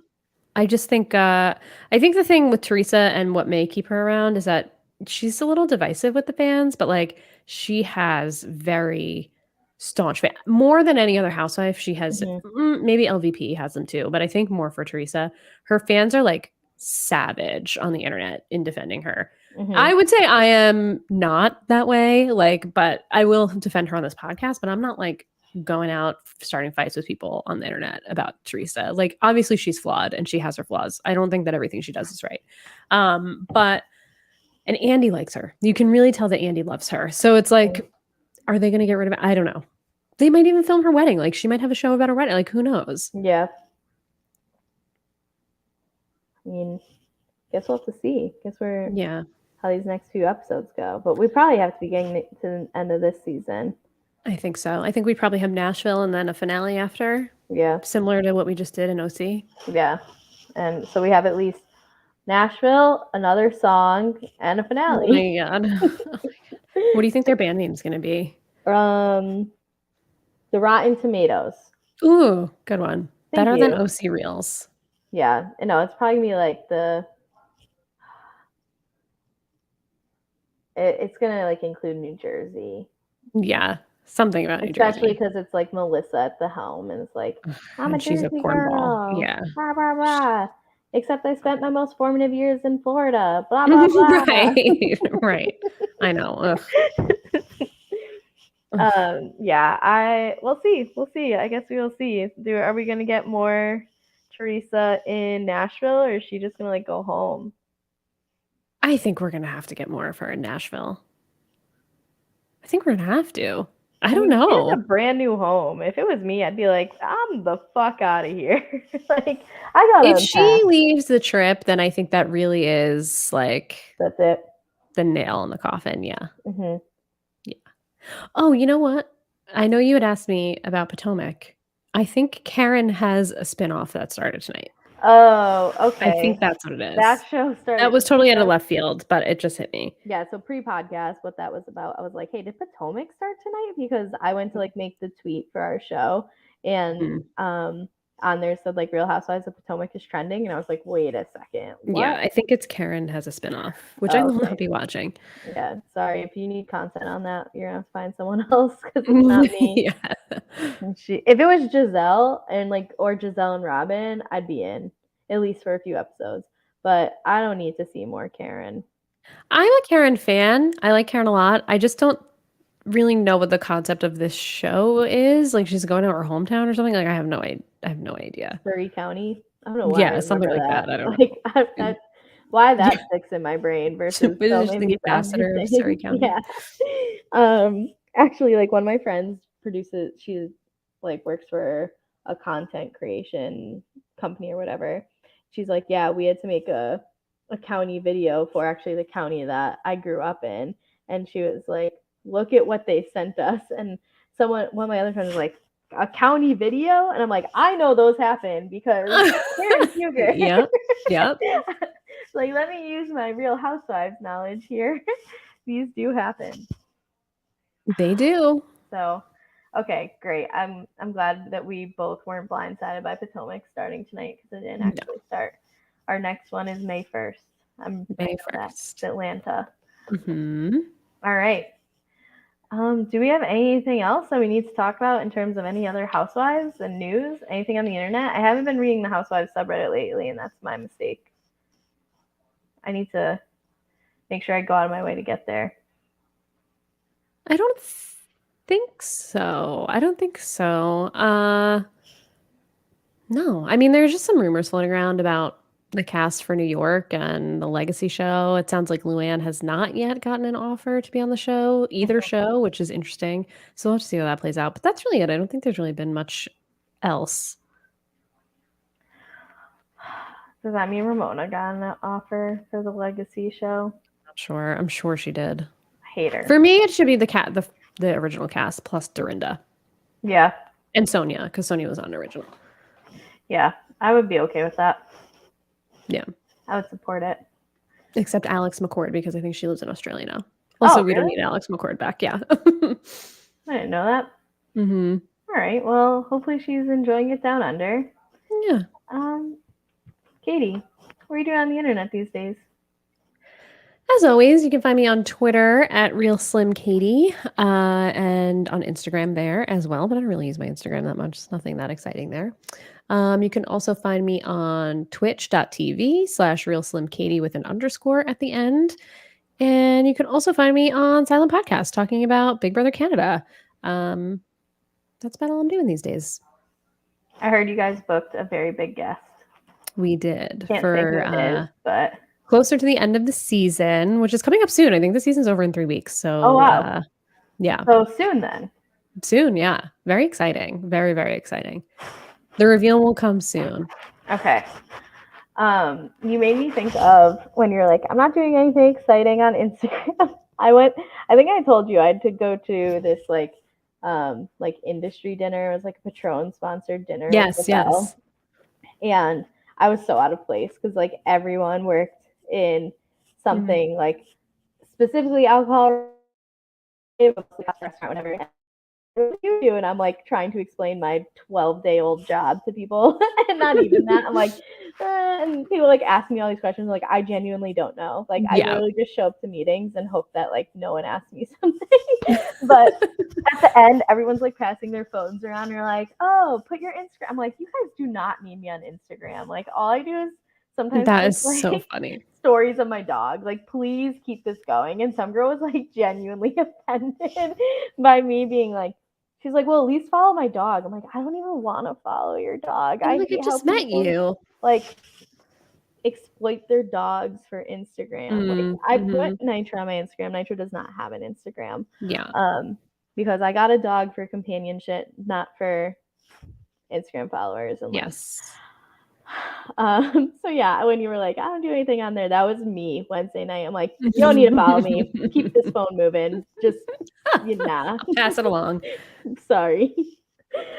I just think I think the thing with Teresa and what may keep her around is that she's a little divisive with the fans, but, like, she has very staunch fan more than any other housewife. She has Mm-hmm. maybe LVP has them too, but I think more for Teresa. Her fans are, like, savage on the internet in defending her. Mm-hmm. I would say I am not that way, like, but I will defend her on this podcast, but I'm not, like, going out starting fights with people on the internet about Teresa. Like, obviously she's flawed and she has her flaws. I don't think that everything she does is right. But and Andy likes her. You can really tell that Andy loves her. So it's like, are they going to get rid of it? I don't know. They might even film her wedding. Like, she might have a show about her wedding. Like, who knows? Yeah. I mean, guess we'll have to see. Guess we're Yeah, how these next few episodes go. But we probably have to be getting to the end of this season. I think so. I think we probably have Nashville and then a finale after, Yeah. similar to what we just did in OC. Yeah. And so we have at least Nashville, another song, and a Oh finale. my god. What do you think their band name is going to be? um, the Rotten Tomatoes. Ooh, good one. Thank Better than you. OC Reels. Yeah. No, it's probably gonna be like it's gonna like include New Jersey, Yeah, something about New especially Jersey. because it's like Melissa at the helm, and it's like, I'm a And she's a Jersey cornball. girl, Yeah. blah blah blah. Except I spent my most formative years in Florida, blah blah blah. Right, right. I know, ugh. Ugh. Yeah, I we'll see, we'll see. I guess we will see. Are we gonna get more Teresa in Nashville, or is she just gonna like go home? I think we're gonna have to get more of her in Nashville. I think we're gonna have to. I I don't mean, she has a know. brand new home. If it was me, I'd be like, I'm the fuck out of here. Like, I gotta If unpack. she leaves the trip, then I think that really is, like, That's it. the nail in the coffin, yeah. Hmm. Yeah. Oh, you know what? I know you had asked me about Potomac. I think Karen has a spinoff that started tonight. Oh, I think okay. that's what it That is. show That started. was totally out of left field, but it just hit me. Yeah, so pre-podcast, what that was about, I was like, hey, did Potomac start tonight? Because I went to like make the tweet for our show, and on there said like Real Housewives of Potomac is trending, and I was like, wait a second, Yeah, what? I think it's Karen has a spinoff, which I Oh, will not okay. be watching. Yeah, sorry if you need content on that, you're gonna have to find someone else because it's not me. Yeah. And if it was Giselle and like or Giselle and Robin, I'd be in at least for a few episodes. But I don't need to see more Karen. I'm a Karen fan. I like Karen a lot. I just don't really know what the concept of this show is. Like she's going to her hometown or something. Like I have no idea. Surrey County. I don't know why I Yeah, something remember like that. that. I don't Like, know. why Yeah. that sticks in my brain So versus so British the many other ambassador of Surrey things. County. Yeah. Actually, like one of my friends produces. She like works for a content creation company or whatever. She's like, yeah, we had to make a county video for actually the county that I grew up in, and she was like, look at what they sent us, and one of my other friends was like, a county video, and I'm like, I know those happen because Karen Huger. Yep. Yep. Like, let me use my Real Housewives knowledge here. These do happen. They do. So, okay, great. I'm glad that we both weren't blindsided by Potomac starting tonight because it didn't No. actually start. Our next one is May 1st. May It's 1st. Atlanta. Mm-hmm. All right. Do we have anything else that we need to talk about in terms of any other housewives and news? Anything on the internet? I haven't been reading the Housewives subreddit lately, and that's my mistake. I need to make sure I go out of my way to get there. I don't think so. I don't think so. No. I mean, there's just some rumors floating around about the cast for New York and the Legacy show. It sounds like Luann has not yet gotten an offer to be on the show, either show, which is interesting. So we'll have to see how that plays out. But that's really it. I don't think there's really been much else. Does that mean Ramona got an offer for the Legacy show? Not sure. I'm sure she did. I hate her. For me, it should be the original cast plus Dorinda. Yeah. And Sonia, because Sonia was on original. Yeah, I would be okay with that. Yeah. I would support it. Except Alex McCord, because I think she lives in Australia now. Also, we don't really? need Alex McCord back. Yeah. I didn't know that. Mm-hmm. All right. Well, hopefully she's enjoying it down under. Yeah. Katie, what are you doing on the internet these days? As always, you can find me on Twitter at RealSlimKatie and on Instagram there as well. But I don't really use my Instagram that much. It's nothing that exciting there. You can also find me on twitch.tv/RealSlimKatie with an underscore at the end. And you can also find me on Silent Podcast talking about Big Brother Canada. That's about all I'm doing these days. I heard you guys booked a very big guest. We did. Can't say who it is, but closer to the end of the season, which is coming up soon. I think the season's over in 3 weeks. So, oh wow, yeah. So soon then. Soon, yeah. Very exciting. Very, very exciting. The reveal will come soon. Okay. You made me think of when you're like, I'm not doing anything exciting on Instagram. I think I told you I had to go to this like industry dinner. It was like a Patron sponsored dinner. Yes. And I was so out of place because like everyone worked in something like specifically alcohol, restaurant, whatever. What do you do? And I'm like trying to explain my 12-day-old job to people, and not even that. I'm like, and people like ask me all these questions. Like I genuinely don't know. Like I literally just show up to meetings and hope that like no one asks me something. But at the end, everyone's like passing their phones around. And you're like, oh, put your Instagram. I'm like, you guys do not need me on Instagram. Like all I do is sometimes that is like, so funny. Stories of my dog. Like, please keep this going. And some girl was like genuinely offended by me being like, she's like, well, at least follow my dog. I'm like, I don't even want to follow your dog. I like, I just met you. Like exploit their dogs for Instagram. Like I put Nitro on my Instagram. Nitro does not have an Instagram. Yeah. Because I got a dog for companionship, not for Instagram followers. And yes. So yeah, when you were like, I don't do anything on there, that was me Wednesday night. I'm like, you don't need to follow me. Keep this phone moving. Just nah. Pass it along. Sorry.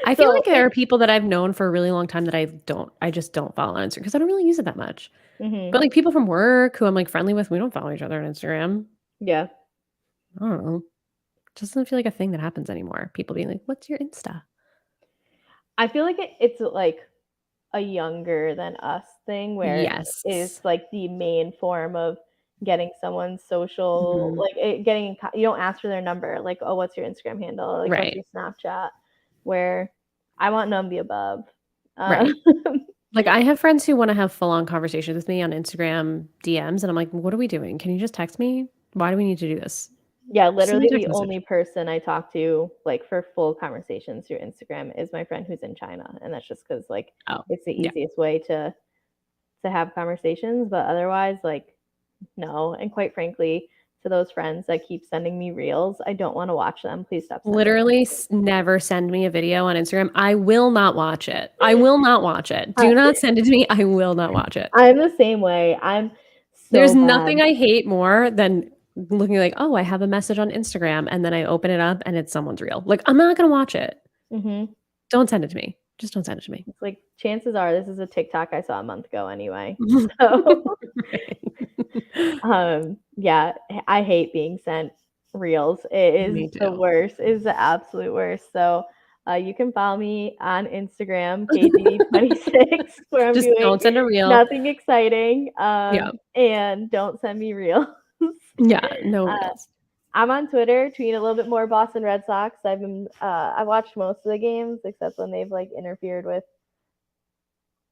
I feel like there are people that I've known for a really long time that I just don't follow on Instagram because I don't really use it that much. But like people from work who I'm like friendly with, we don't follow each other on Instagram. Yeah. I don't know. It doesn't feel like a thing that happens anymore. People being like, what's your Insta? I feel like it's like a younger than us thing where it's Yes. like the main form of getting someone's social, Mhm. like getting you don't ask for their number, like, oh, what's your Instagram handle, like what's Right. your Snapchat, where I want none of the above. uh, Right. Like, I have friends who wanna have full-on conversations with me on Instagram DMs, and I'm like, "What are we doing? Can you just text me? Why do we need to do this? yeah, Just send me a literally the text only message." person I talk to like for full conversations through Instagram is my friend who's in China, and that's just because like Oh, it's the yeah. easiest way to have conversations, but otherwise, like, no. And quite frankly, to those friends that keep sending me reels, I don't want to watch them. Please stop sending them. Literally never send me a video on Instagram. I will not watch it. I will not watch it. I, Do not send it to me. I will not watch it. I'm the same way. I'm There's so nothing bad. I hate more than looking like, "Oh, I have a message on Instagram," and then I open it up and it's someone's reel. Like, I'm not gonna watch it. Hmm. Don't send it to me. Just don't send it to me. It's like chances are this is a TikTok I saw a month ago anyway. So, Right. yeah, I hate being sent reels. It is Me the too. worst. It is the absolute worst. So, you can follow me on Instagram, KGD26, where I'm Just doing don't send a reel. nothing exciting. Yeah. And don't send me reels. Yeah, no uh, reels. I'm on Twitter, tweeting a little bit more Boston Red Sox. I watched most of the games except when they've like interfered with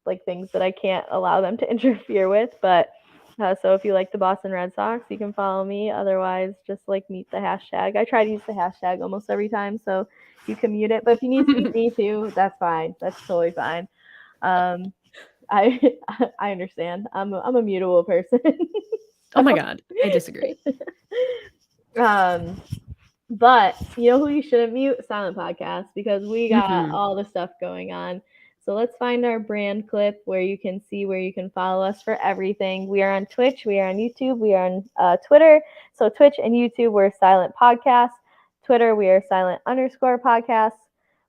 like things that I can't allow them to interfere with. But so if you like the Boston Red Sox, you can follow me. Otherwise, just like mute the hashtag. I try to use the hashtag almost every time, so you can mute it. But if you need to mute me too, that's fine. That's totally fine. Um, I I understand. I'm a mutable person. Oh my god, I disagree. um, but you know who you shouldn't mute? Silent Podcast, because we got Mhm. all the stuff going on. So let's find our brand clip where you can see where you can follow us for everything. We are on Twitch, we are on YouTube, we are on Twitter. So Twitch and YouTube, we're Silent Podcast. Twitter, we are Silent_podcast.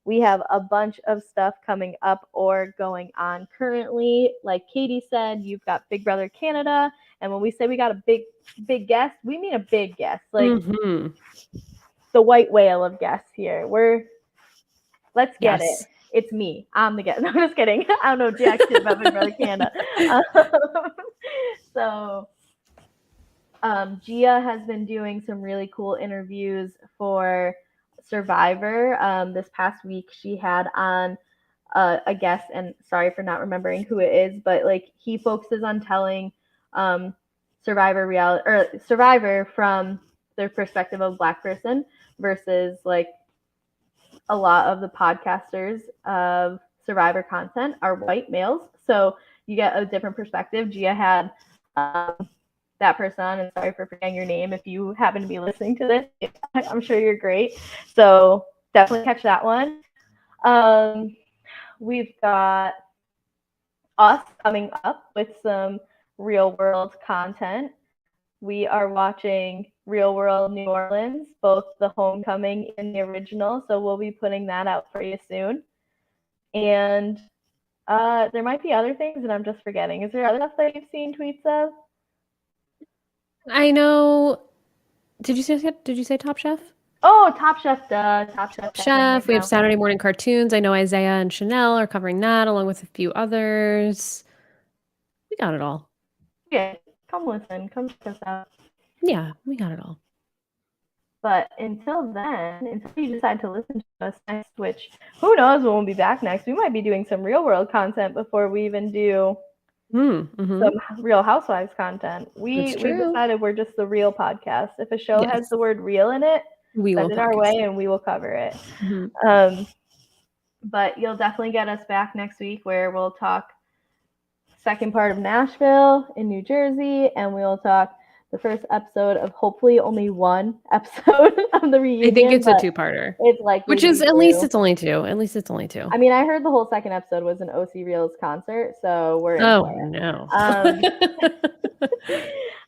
We have a bunch of stuff coming up or going on currently. Like Katie said, you've got Big Brother Canada. And when we say we got a big guest, we mean a big guest. Like Mhm. the white whale of guests here. Let's get it. Yes. It's me. I'm the guest. No, I'm just kidding. I don't know jack shit about Big Brother Canada. Um, so Gia has been doing some really cool interviews for Survivor. This past week, she had on a guest, and sorry for not remembering who it is, but like he focuses on telling um, Survivor from their perspective of Black person versus like a lot of the podcasters of Survivor content are white males. So you get a different perspective. Gia had that person on, and sorry for forgetting your name if you happen to be listening to this. I'm sure you're great. So definitely catch that one. Um, we've got us coming up with some real world content. We are watching Real World New Orleans, both the homecoming and the original. So we'll be putting that out for you soon. And there might be other things that I'm just forgetting. Is there other stuff that you've seen tweets of? I know. Did you say Top Chef? Oh, Top Chef, duh. Top Chef's Top happening right Chef, we have now. Saturday morning cartoons. I know Isaiah and Chanel are covering that along with a few others. We got it all. Yeah, come listen. Come check us out. Yeah, we got it all. But until then, until you decide to listen to us next, which who knows when we'll be back next, we might be doing some real world content before we even do Mhm. some Real Housewives content. It's We true. decided we're just the real podcast. If a show has Yes, the word real in it, we will send it our focus. way and we will cover it. Mhm. But you'll definitely get us back next week where we'll talk second part of Nashville in New Jersey, and we'll talk the first episode of hopefully only one episode of the I think reunion, it's a but two-parter, it's likely which to is be at least two. it's only 2. At least it's only 2. I mean, I heard the whole second episode was an OC Reels concert, so we're in Oh, for no.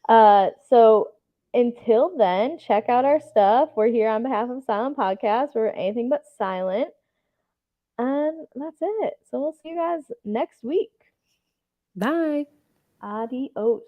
it. So until then, check out our stuff. We're here on behalf of Silent Podcast. We're anything but silent. And that's it. So we'll see you guys next week. Bye. Adios.